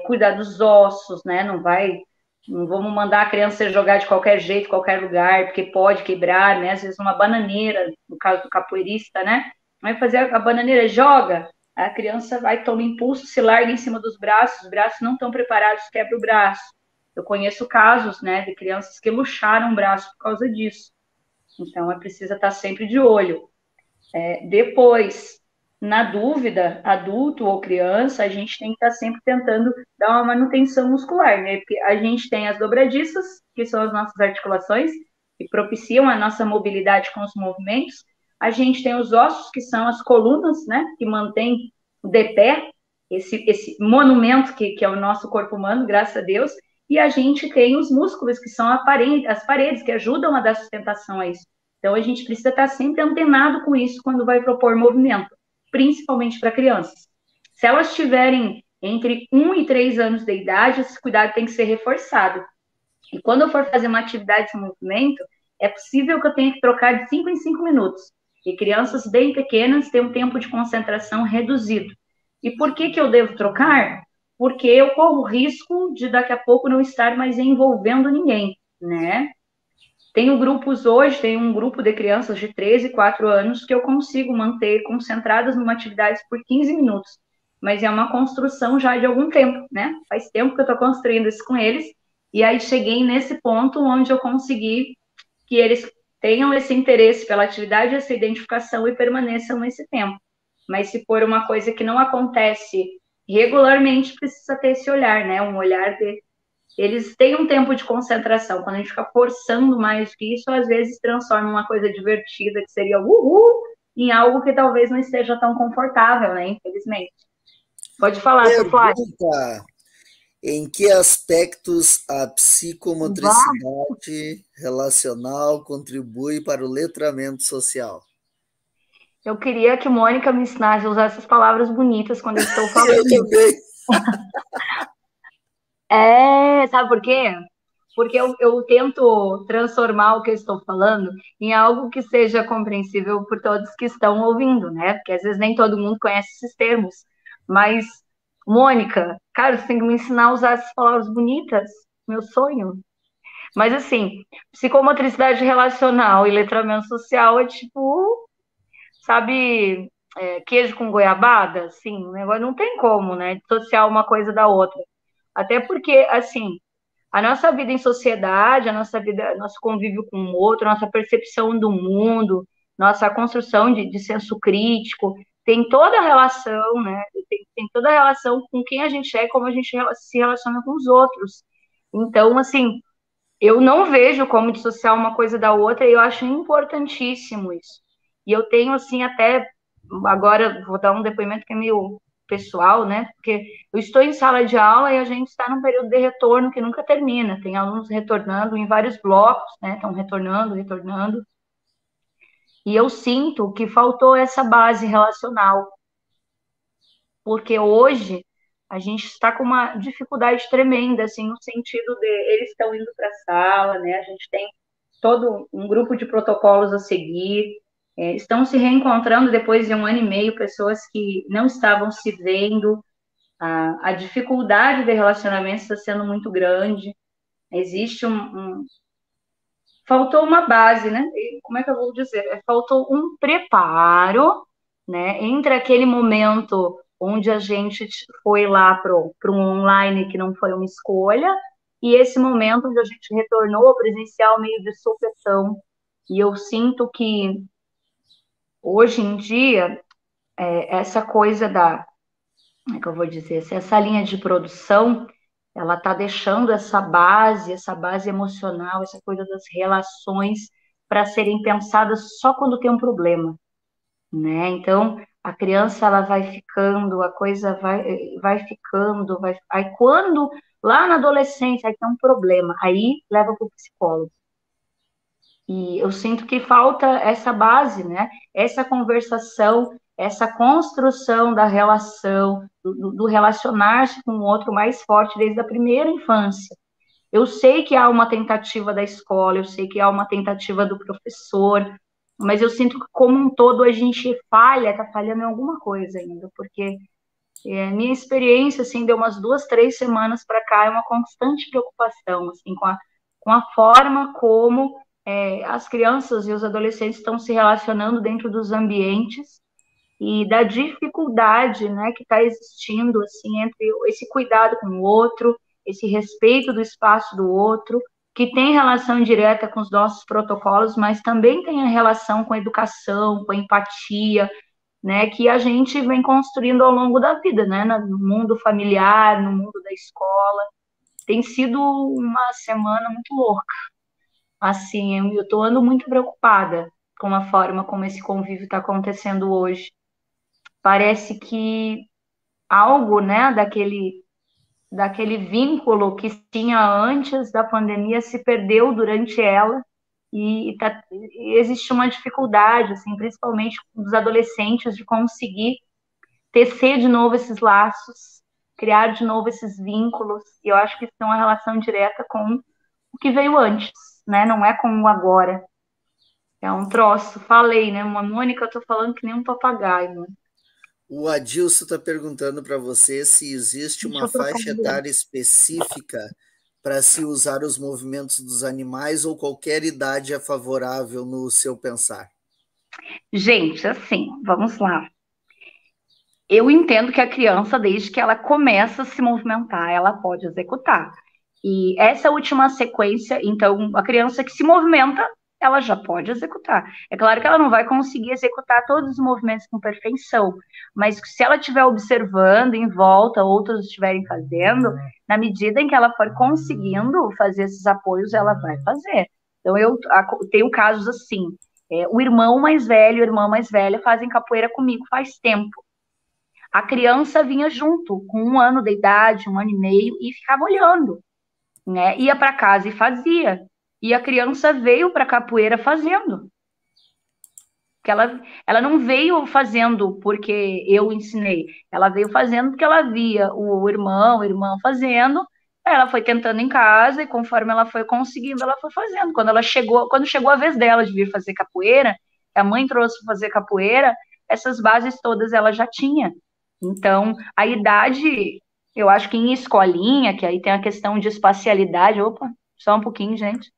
cuidar dos ossos, né? Não vamos mandar a criança jogar de qualquer jeito, qualquer lugar, porque pode quebrar, né? Às vezes uma bananeira, no caso do capoeirista, né? Vai fazer a bananeira, joga, a criança vai tomar impulso, se larga em cima dos braços, os braços não estão preparados, quebra o braço. Eu conheço casos, né, de crianças que luxaram o braço por causa disso. Então, é preciso estar sempre de olho. Depois, na dúvida, adulto ou criança, a gente tem que estar sempre tentando dar uma manutenção muscular, né? Porque a gente tem as dobradiças, que são as nossas articulações, que propiciam a nossa mobilidade com os movimentos. A gente tem os ossos, que são as colunas, né? Que mantêm de pé esse monumento que é o nosso corpo humano, graças a Deus. E a gente tem os músculos, que são as paredes, que ajudam a dar sustentação a isso. Então, a gente precisa estar sempre antenado com isso quando vai propor movimento, principalmente para crianças. Se elas tiverem entre 1 e 3 anos de idade, esse cuidado tem que ser reforçado. E quando eu for fazer uma atividade de movimento, é possível que eu tenha que trocar de 5 em 5 minutos. E crianças bem pequenas têm um tempo de concentração reduzido. E por que eu devo trocar? Porque eu corro o risco de daqui a pouco não estar mais envolvendo ninguém, né? Tenho grupos hoje, tem um grupo de crianças de 13, 4 anos que eu consigo manter concentradas numa atividade por 15 minutos. Mas é uma construção já de algum tempo, né? Faz tempo que eu estou construindo isso com eles. E aí cheguei nesse ponto onde eu consegui que eles tenham esse interesse pela atividade, essa identificação e permaneçam nesse tempo. Mas se for uma coisa que não acontece regularmente precisa ter esse olhar, né? Um olhar de... Eles têm um tempo de concentração. Quando a gente fica forçando mais que isso, às vezes transforma uma coisa divertida, que seria uhul, em algo que talvez não esteja tão confortável, né? Infelizmente. Pode falar, seu Flávio. Pergunta: em que aspectos a psicomotricidade relacional contribui para o letramento social? Eu queria que Mônica me ensinasse a usar essas palavras bonitas quando eu estou falando. Eu também. Sabe por quê? Porque eu tento transformar o que eu estou falando em algo que seja compreensível por todos que estão ouvindo, né? Porque às vezes nem todo mundo conhece esses termos. Mas, Mônica, cara, você tem que me ensinar a usar essas palavras bonitas. Meu sonho. Mas, assim, psicomotricidade relacional e letramento social é tipo, sabe, queijo com goiabada? Assim, o negócio não tem como, né? Dissociar uma coisa da outra. Até porque, assim, a nossa vida em sociedade, a nossa vida, nosso convívio com o outro, nossa percepção do mundo, nossa construção de senso crítico, tem toda a relação, né? Tem toda a relação com quem a gente é e como a gente se relaciona com os outros. Então, assim, eu não vejo como dissociar uma coisa da outra e eu acho importantíssimo isso. E eu tenho, assim, até agora vou dar um depoimento que é meio pessoal, né? Porque eu estou em sala de aula e a gente está num período de retorno que nunca termina. Tem alunos retornando em vários blocos, né? Estão retornando, retornando. E eu sinto que faltou essa base relacional. Porque hoje a gente está com uma dificuldade tremenda, assim, no sentido de eles estão indo para a sala, né? A gente tem todo um grupo de protocolos a seguir, estão se reencontrando depois de 1 ano e meio, pessoas que não estavam se vendo, a dificuldade de relacionamento está sendo muito grande, existe faltou uma base, né? Como é que eu vou dizer? Faltou um preparo, né? Entre aquele momento onde a gente foi lá para um online que não foi uma escolha, e esse momento onde a gente retornou ao presencial meio de supetão. E eu sinto que hoje em dia essa coisa como é que eu vou dizer? Essa linha de produção, ela está deixando essa base emocional, essa coisa das relações para serem pensadas só quando tem um problema, né? Então, a criança ela vai ficando, a coisa vai ficando, aí quando lá na adolescência aí tem um problema, aí leva para o psicólogo. E eu sinto que falta essa base, né? Essa conversação, essa construção da relação, do relacionar-se com o outro mais forte desde a primeira infância. Eu sei que há uma tentativa da escola, eu sei que há uma tentativa do professor, mas eu sinto que, como um todo, a gente está falhando em alguma coisa ainda, porque minha experiência, assim, deu umas 2, 3 semanas para cá, é uma constante preocupação, assim, com a forma como as crianças e os adolescentes estão se relacionando dentro dos ambientes e da dificuldade, né, que está existindo, assim, entre esse cuidado com o outro, esse respeito do espaço do outro, que tem relação direta com os nossos protocolos, mas também tem a relação com a educação, com a empatia, né, que a gente vem construindo ao longo da vida, né, no mundo familiar, no mundo da escola. Tem sido uma semana muito louca. Assim, eu estou ando muito preocupada com a forma como esse convívio está acontecendo hoje. Parece que algo, né, daquele vínculo que tinha antes da pandemia se perdeu durante ela e existe uma dificuldade, assim, principalmente dos adolescentes, de conseguir tecer de novo esses laços, criar de novo esses vínculos. E eu acho que isso tem uma relação direta com o que veio antes, né? Não é com o agora. É um troço. Falei, né? Uma Mônica, eu tô falando que nem um papagaio, né? O Adilson está perguntando para você se existe uma faixa etária específica para se usar os movimentos dos animais ou qualquer idade é favorável no seu pensar. Gente, assim, vamos lá. Eu entendo que a criança, desde que ela começa a se movimentar, ela pode executar. E essa última sequência, então, a criança que se movimenta, ela já pode executar. É claro que ela não vai conseguir executar todos os movimentos com perfeição, mas se ela estiver observando em volta, outros estiverem fazendo, na medida em que ela for conseguindo fazer esses apoios, ela vai fazer. Então, eu tenho casos assim, o irmão mais velho e a irmã mais velha fazem capoeira comigo faz tempo. A criança vinha junto, com 1 ano de idade, 1 ano e meio, e ficava olhando, né? Ia para casa e fazia. E a criança veio para a capoeira fazendo. Que ela não veio fazendo porque eu ensinei. Ela veio fazendo porque ela via o irmão, a irmã fazendo. Ela foi tentando em casa e conforme ela foi conseguindo, ela foi fazendo. Quando chegou a vez dela de vir fazer capoeira, a mãe trouxe para fazer capoeira, essas bases todas ela já tinha. Então, a idade, eu acho que em escolinha, que aí tem a questão de espacialidade. Opa, só um pouquinho, gente.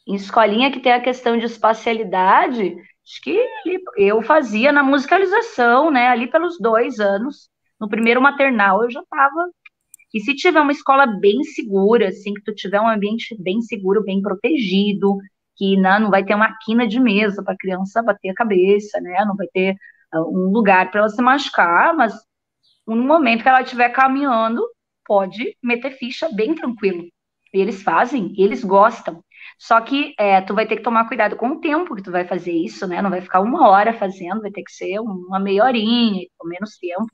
Em escolinha que tem a questão de espacialidade, acho que eu fazia na musicalização, né? Ali pelos 2 anos, no primeiro maternal eu já estava. E se tiver uma escola bem segura, assim, que tu tiver um ambiente bem seguro, bem protegido, que não vai ter uma quina de mesa para a criança bater a cabeça, né? Não vai ter um lugar para ela se machucar, mas no momento que ela estiver caminhando, pode meter ficha bem tranquilo. Eles fazem, eles gostam. Só que tu vai ter que tomar cuidado com o tempo que tu vai fazer isso, né? Não vai ficar 1 hora fazendo, vai ter que ser uma meia horinha, ou menos tempo,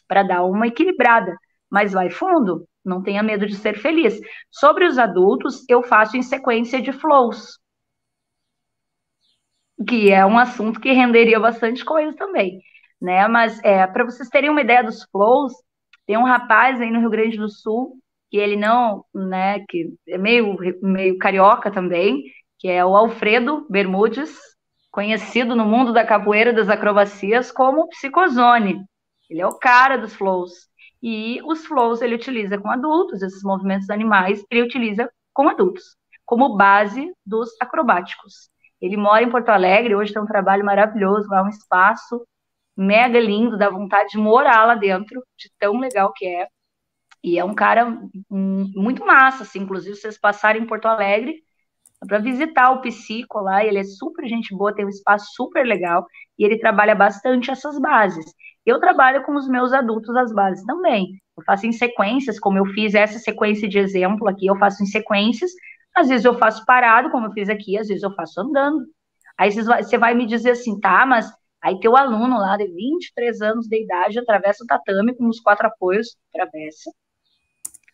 para dar uma equilibrada. Mas vai fundo, não tenha medo de ser feliz. Sobre os adultos, eu faço em sequência de flows, que é um assunto que renderia bastante coisa também, né? Mas para vocês terem uma ideia dos flows, tem um rapaz aí no Rio Grande do Sul que ele não, né, que é meio carioca também, que é o Alfredo Bermudes, conhecido no mundo da capoeira das acrobacias como Psicozone. Ele é o cara dos flows. E os flows ele utiliza com adultos, esses movimentos animais, ele utiliza com adultos, como base dos acrobáticos. Ele mora em Porto Alegre, hoje tem um trabalho maravilhoso, lá um espaço mega lindo, dá vontade de morar lá dentro, de tão legal que é. E é um cara muito massa, assim, inclusive vocês passarem em Porto Alegre para visitar o Psico lá, ele é super gente boa, tem um espaço super legal e ele trabalha bastante essas bases. Eu trabalho com os meus adultos as bases também. Eu faço em sequências, como eu fiz essa sequência de exemplo aqui, eu faço em sequências. Às vezes eu faço parado, como eu fiz aqui, às vezes eu faço andando. Aí você vai me dizer assim, tá, mas aí teu aluno lá de 23 anos de idade atravessa o tatame com os 4 apoios, atravessa.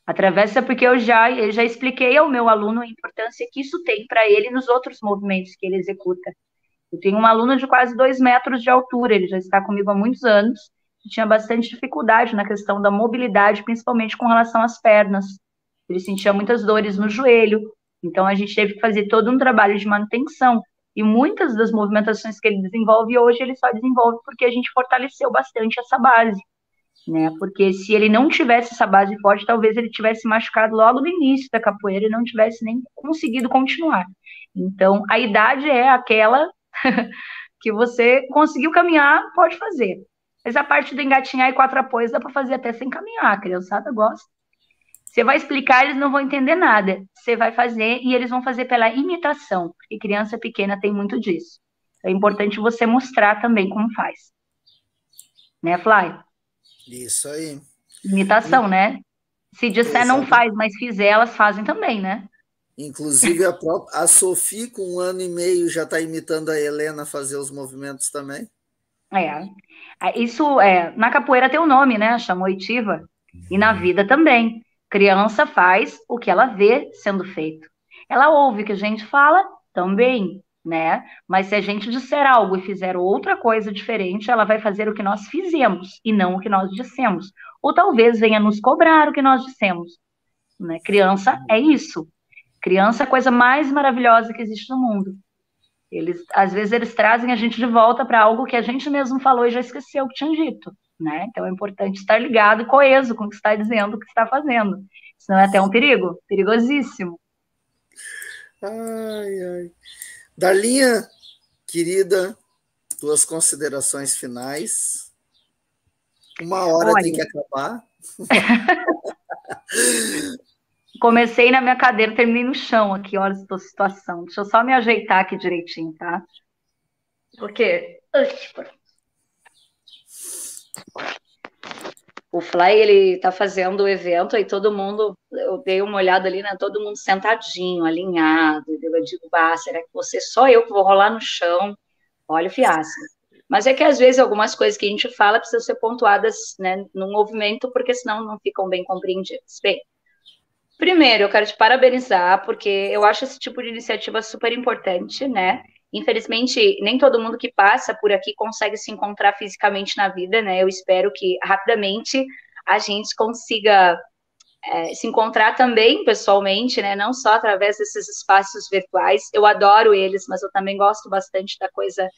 Atravessa porque eu já expliquei ao meu aluno a importância que isso tem para ele nos outros movimentos que ele executa. Eu tenho um aluno de quase 2 metros de altura, ele já está comigo há muitos anos, e tinha bastante dificuldade na questão da mobilidade, principalmente com relação às pernas. Ele sentia muitas dores no joelho, então a gente teve que fazer todo um trabalho de manutenção. E muitas das movimentações que ele desenvolve hoje, ele só desenvolve porque a gente fortaleceu bastante essa base, né? Porque se ele não tivesse essa base forte, talvez ele tivesse machucado logo no início da capoeira e não tivesse nem conseguido continuar. Então, a idade é aquela que você conseguiu caminhar, pode fazer. Mas a parte do engatinhar e 4 apoios dá para fazer até sem caminhar, a criançada gosta. Você vai explicar, eles não vão entender nada. Você vai fazer e eles vão fazer pela imitação, porque criança pequena tem muito disso. É importante você mostrar também como faz. Né, Fly? Isso aí. Imitação, né? Se disser não faz, mas fizer, elas fazem também, né? Inclusive a Sophie, com 1 ano e meio, já está imitando a Helena fazer os movimentos também. Isso na capoeira tem um nome, né? Chama oitiva. E na vida também. Criança faz o que ela vê sendo feito. Ela ouve o que a gente fala também, né? Mas se a gente disser algo e fizer outra coisa diferente, ela vai fazer o que nós fizemos e não o que nós dissemos. Ou talvez venha nos cobrar o que nós dissemos. Né? Criança é isso. Criança é a coisa mais maravilhosa que existe no mundo. Às vezes eles trazem a gente de volta para algo que a gente mesmo falou e já esqueceu o que tinha dito, né? Então é importante estar ligado e coeso com o que está dizendo, o que está fazendo. Senão é até um perigo, perigosíssimo. Ai, ai. Darlinha, querida, tuas considerações finais. 1 hora tem que acabar. Comecei na minha cadeira, terminei no chão aqui, olha essa situação. Deixa eu só me ajeitar aqui direitinho, tá? Porque o Fly, ele tá fazendo o evento, aí todo mundo, eu dei uma olhada ali, né? Todo mundo sentadinho, alinhado. Eu digo, bah, será que você só eu que vou rolar no chão? Olha o fiasco. Mas é que às vezes algumas coisas que a gente fala precisam ser pontuadas, né, no movimento, porque senão não ficam bem compreendidas. Bem, primeiro, eu quero te parabenizar, porque eu acho esse tipo de iniciativa super importante, né? Infelizmente, nem todo mundo que passa por aqui consegue se encontrar fisicamente na vida, né? Eu espero que rapidamente a gente consiga se encontrar também pessoalmente, né? Não só através desses espaços virtuais. Eu adoro eles, mas eu também gosto bastante da coisa,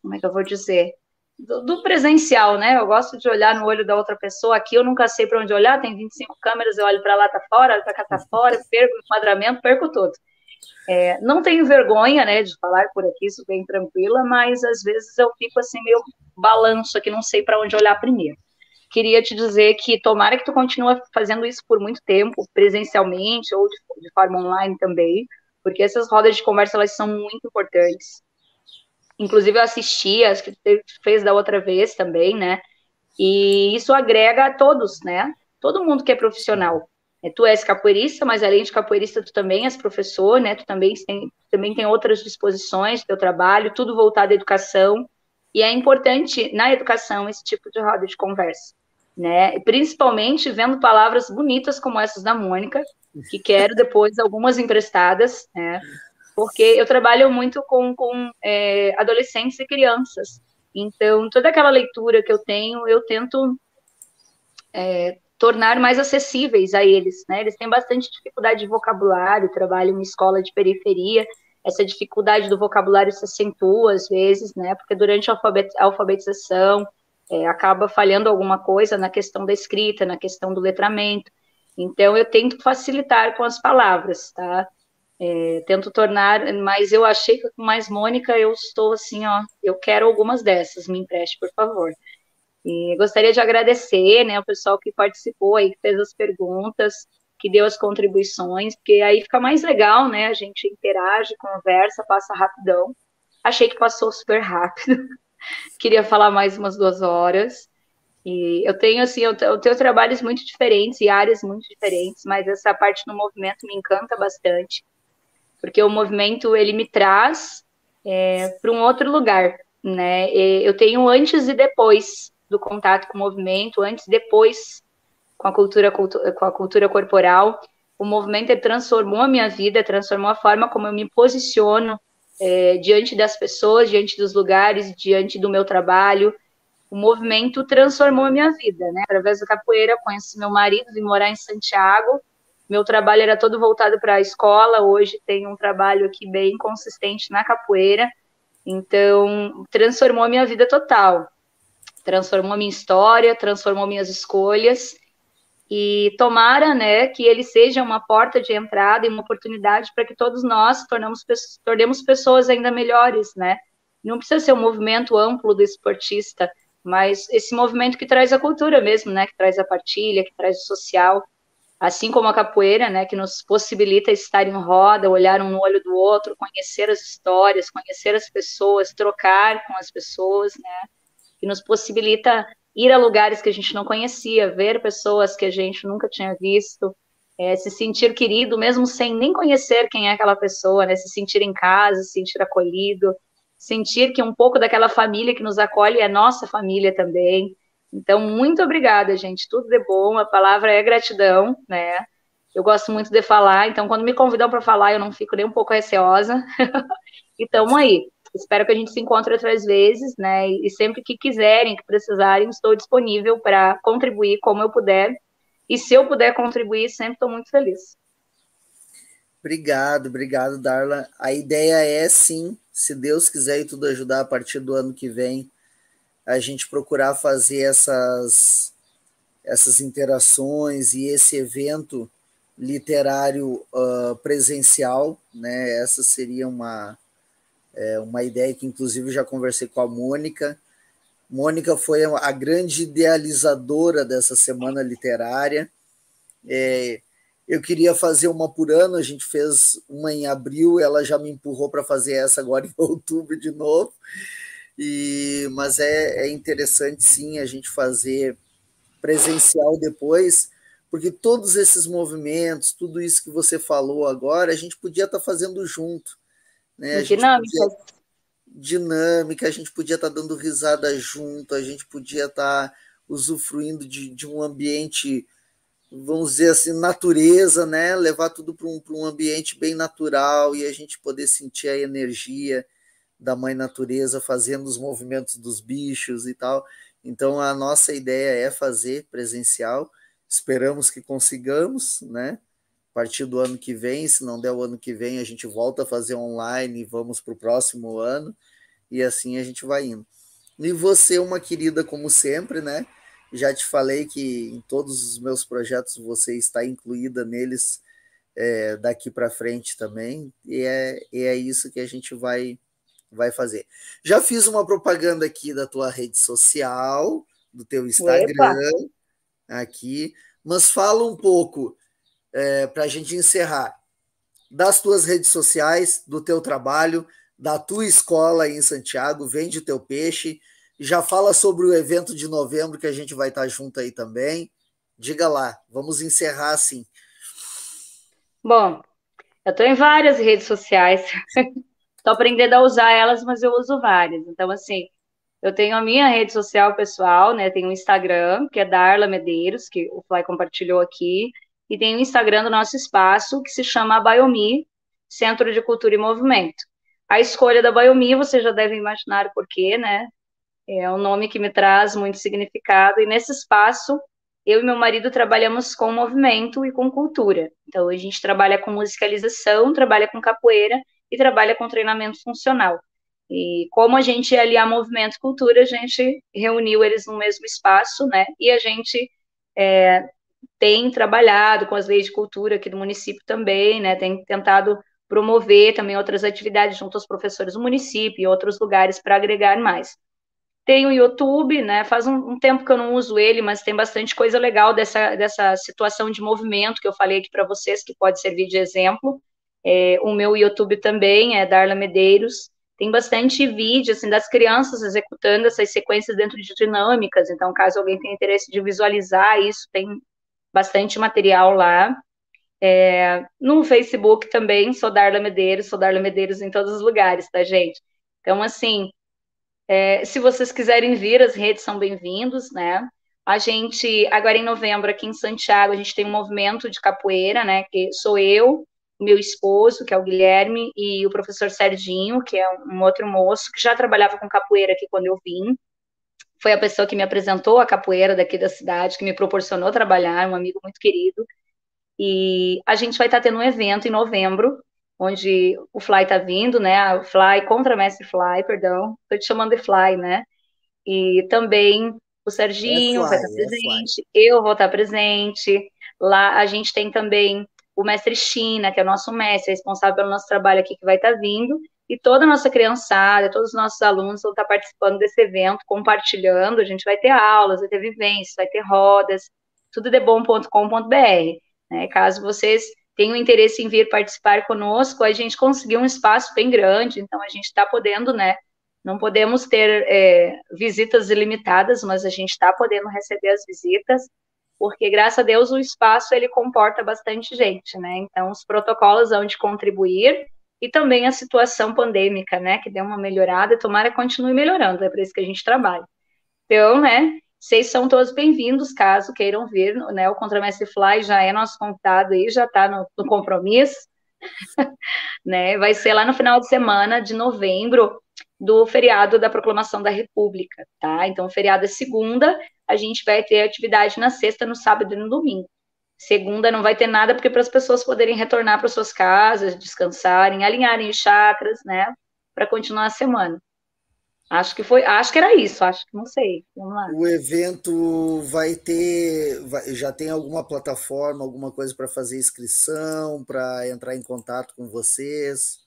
como é que eu vou dizer? Do presencial, né? Eu gosto de olhar no olho da outra pessoa. Aqui eu nunca sei para onde olhar, tem 25 câmeras, eu olho para lá, tá fora, olho para cá, tá fora, perco o enquadramento, perco tudo. Não tenho vergonha, né, de falar por aqui, isso bem tranquila, mas às vezes eu fico assim meio balanço aqui, não sei para onde olhar primeiro. Queria te dizer que tomara que tu continue fazendo isso por muito tempo, presencialmente ou de forma online também, porque essas rodas de conversa, elas são muito importantes. Inclusive, eu assisti as que você fez da outra vez também, né? E isso agrega a todos, né? Todo mundo que é profissional. Tu és capoeirista, mas além de capoeirista, tu também és professor, né? Tu também tem outras disposições do teu trabalho, tudo voltado à educação. E é importante, na educação, esse tipo de roda de conversa, né? E principalmente vendo palavras bonitas como essas da Mônica, que quero depois algumas emprestadas, né? Porque eu trabalho muito com adolescentes e crianças. Então, toda aquela leitura que eu tenho, eu tento tornar mais acessíveis a eles, né? Eles têm bastante dificuldade de vocabulário, trabalham em escola de periferia, essa dificuldade do vocabulário se acentua às vezes, né? Porque durante a alfabetização acaba falhando alguma coisa na questão da escrita, na questão do letramento. Então, eu tento facilitar com as palavras, tá? Tento tornar, mas eu achei que com mais Mônica eu estou assim, ó, eu quero algumas dessas, me empreste, por favor. E gostaria de agradecer, né, o pessoal que participou aí, que fez as perguntas, que deu as contribuições, porque aí fica mais legal, né, a gente interage, conversa, passa rapidão. Achei que passou super rápido, queria falar mais umas 2 horas, e eu tenho, assim, eu tenho trabalhos muito diferentes e áreas muito diferentes, mas essa parte do movimento me encanta bastante, porque o movimento, ele me traz para um outro lugar, né? Eu tenho antes e depois do contato com o movimento, antes e depois com a cultura corporal. O movimento transformou a minha vida, transformou a forma como eu me posiciono diante das pessoas, diante dos lugares, diante do meu trabalho. O movimento transformou a minha vida, né? Através da capoeira, conheci meu marido, vim morar em Santiago. Meu trabalho era todo voltado para a escola. Hoje tenho um trabalho aqui bem consistente na capoeira. Então, transformou a minha vida total. Transformou a minha história, transformou minhas escolhas. E tomara, né, que ele seja uma porta de entrada e uma oportunidade para que todos nós tornemos pessoas ainda melhores, né? Não precisa ser um movimento amplo do esportista, mas esse movimento que traz a cultura mesmo, né? Que traz a partilha, que traz o social, assim como a capoeira, né? Que nos possibilita estar em roda, olhar um no olho do outro, conhecer as histórias, conhecer as pessoas, trocar com as pessoas, né? Que nos possibilita ir a lugares que a gente não conhecia, ver pessoas que a gente nunca tinha visto, se sentir querido, mesmo sem nem conhecer quem é aquela pessoa, né? Se sentir em casa, se sentir acolhido, sentir que um pouco daquela família que nos acolhe é nossa família também. Então, muito obrigada, gente. Tudo de bom. A palavra é gratidão, né? Eu gosto muito de falar, então quando me convidam para falar, eu não fico nem um pouco receosa. E estamos aí. Espero que a gente se encontre outras vezes, né? E sempre que quiserem, que precisarem, estou disponível para contribuir como eu puder. E se eu puder contribuir, sempre estou muito feliz. Obrigado, Darla. A ideia é, sim, se Deus quiser e tudo ajudar, a partir do ano que vem, a gente procurar fazer essas interações e esse evento literário presencial, né? Essa seria uma ideia que, inclusive, já conversei com a Mônica. Mônica foi a grande idealizadora dessa semana literária. Eu queria fazer uma por ano, a gente fez uma em abril, ela já me empurrou para fazer essa agora em outubro de novo. Mas é interessante, sim, a gente fazer presencial depois, porque todos esses movimentos, tudo isso que você falou agora, a gente podia estar fazendo junto, né? A gente Dinâmicas. dinâmica, a gente podia estar dando risada junto, a gente podia estar usufruindo de um ambiente, vamos dizer assim, natureza, né? Levar tudo para um ambiente bem natural e a gente poder sentir a energia da mãe natureza fazendo os movimentos dos bichos e tal. Então a nossa ideia é fazer presencial, esperamos que consigamos, né? A partir do ano que vem, se não der o ano que vem, a gente volta a fazer online e vamos para o próximo ano, e assim a gente vai indo. E você, uma querida como sempre, né? Já te falei que em todos os meus projetos você está incluída neles, daqui para frente também, e é isso que a gente vai fazer. Já fiz uma propaganda aqui da tua rede social, do teu Epa! Instagram aqui, mas fala um pouco, para a gente encerrar, das tuas redes sociais, do teu trabalho, da tua escola aí em Santiago, vende o teu peixe, já fala sobre o evento de novembro que a gente vai estar junto aí também. Diga lá, vamos encerrar assim. Bom, eu estou em várias redes sociais. Estou aprendendo a usar elas, mas eu uso várias. Então, assim, eu tenho a minha rede social pessoal, né? Tenho o Instagram, que é Darla Medeiros, que o Fly compartilhou aqui, e tem o Instagram do nosso espaço, que se chama Biomi, Centro de Cultura e Movimento. A escolha da Biomi, você já deve imaginar o porquê, né? É um nome que me traz muito significado, e nesse espaço, eu e meu marido trabalhamos com movimento e com cultura. Então, a gente trabalha com musicalização, trabalha com capoeira e trabalha com treinamento funcional. E como a gente ia aliar movimento e cultura, a gente reuniu eles no mesmo espaço, né? E a gente tem trabalhado com as leis de cultura aqui do município também, né? Tem tentado promover também outras atividades junto aos professores do município e outros lugares para agregar mais. Tem o YouTube, né? Faz um tempo que eu não uso ele, mas tem bastante coisa legal dessa situação de movimento que eu falei aqui para vocês, que pode servir de exemplo. O meu YouTube também é Darla Medeiros. Tem bastante vídeo assim, das crianças executando essas sequências dentro de dinâmicas. Então, caso alguém tenha interesse de visualizar isso, tem bastante material lá. No Facebook também, sou Darla Medeiros em todos os lugares, tá, gente? Então, assim, se vocês quiserem vir, as redes são bem-vindos, né? A gente, agora em novembro, aqui em Santiago, a gente tem um movimento de capoeira, né? Que sou eu, meu esposo, que é o Guilherme, e o professor Serginho, que é um outro moço, que já trabalhava com capoeira aqui quando eu vim. Foi a pessoa que me apresentou a capoeira daqui da cidade, que me proporcionou trabalhar, um amigo muito querido. E a gente vai estar tendo um evento em novembro, onde o Fly está vindo, né? O Fly, Contramestre Fly, perdão, estou te chamando de Fly, né? E também o É Serginho vai estar fly, é fly. presente, eu vou estar presente. Lá a gente tem também o mestre China, que é o nosso mestre, responsável pelo nosso trabalho aqui, que vai estar vindo. E toda a nossa criançada, todos os nossos alunos vão estar participando desse evento, compartilhando. A gente vai ter aulas, vai ter vivências, vai ter rodas, tudo de bom.com.br. Né? Caso vocês tenham interesse em vir participar conosco, a gente conseguiu um espaço bem grande, então a gente está podendo, né? Não podemos ter visitas ilimitadas, mas a gente está podendo receber as visitas, porque, graças a Deus, o espaço ele comporta bastante gente, né? Então, os protocolos vão de contribuir e também a situação pandêmica, né? Que deu uma melhorada e tomara que continue melhorando, é para isso que a gente trabalha. Então, né? Vocês são todos bem-vindos, caso queiram vir, né? O Contramestre Fly já é nosso convidado aí, já está no compromisso, né? Vai ser lá no final de semana de novembro, do feriado da Proclamação da República, tá? Então, o feriado é segunda, a gente vai ter atividade na sexta, no sábado e no domingo. Segunda não vai ter nada, porque para as pessoas poderem retornar para suas casas, descansarem, alinharem os chakras, né? Para continuar a semana. Acho que era isso, acho que não sei. Vamos lá. O evento vai ter, já tem alguma plataforma, alguma coisa para fazer inscrição, para entrar em contato com vocês?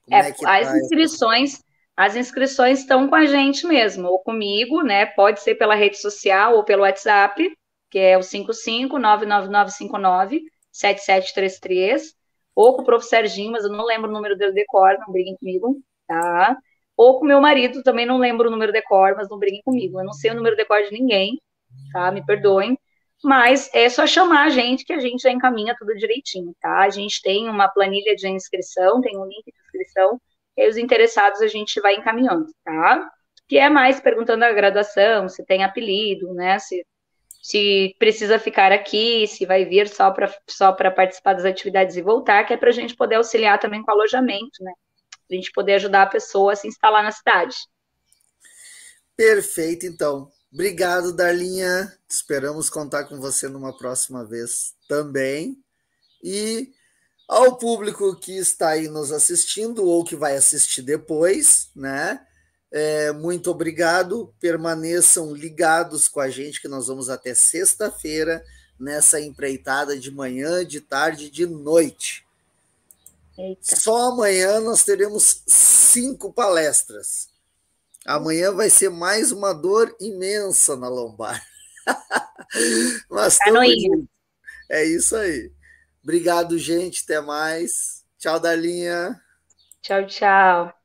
Como é que As tá inscrições, as inscrições estão com a gente mesmo, ou comigo, né? Pode ser pela rede social ou pelo WhatsApp, que é o 55 99959 7733, ou com o prof. Serginho, mas eu não lembro o número dele de cor, não briguem comigo, tá? Ou com meu marido, também não lembro o número de cor, mas não briguem comigo. Eu não sei o número de cor de ninguém, tá? Me perdoem. Mas é só chamar a gente que a gente já encaminha tudo direitinho, tá? A gente tem uma planilha de inscrição, tem um link de inscrição, e aí os interessados a gente vai encaminhando, tá? Que é mais perguntando a graduação, se tem apelido, né? Se precisa ficar aqui, se vai vir só para participar das atividades e voltar, que é para a gente poder auxiliar também com alojamento, né? Para a gente poder ajudar a pessoa a se instalar na cidade. Perfeito, então. Obrigado, Darlinha. Esperamos contar com você numa próxima vez também. E ao público que está aí nos assistindo ou que vai assistir depois, né? Muito obrigado. Permaneçam ligados com a gente, que nós vamos até sexta-feira nessa empreitada de manhã, de tarde e de noite. Eita. Só amanhã nós teremos 5 palestras. Amanhã vai ser mais uma dor imensa na lombar. Mas é isso aí. Obrigado, gente. Até mais. Tchau, Darlinha. Tchau, tchau.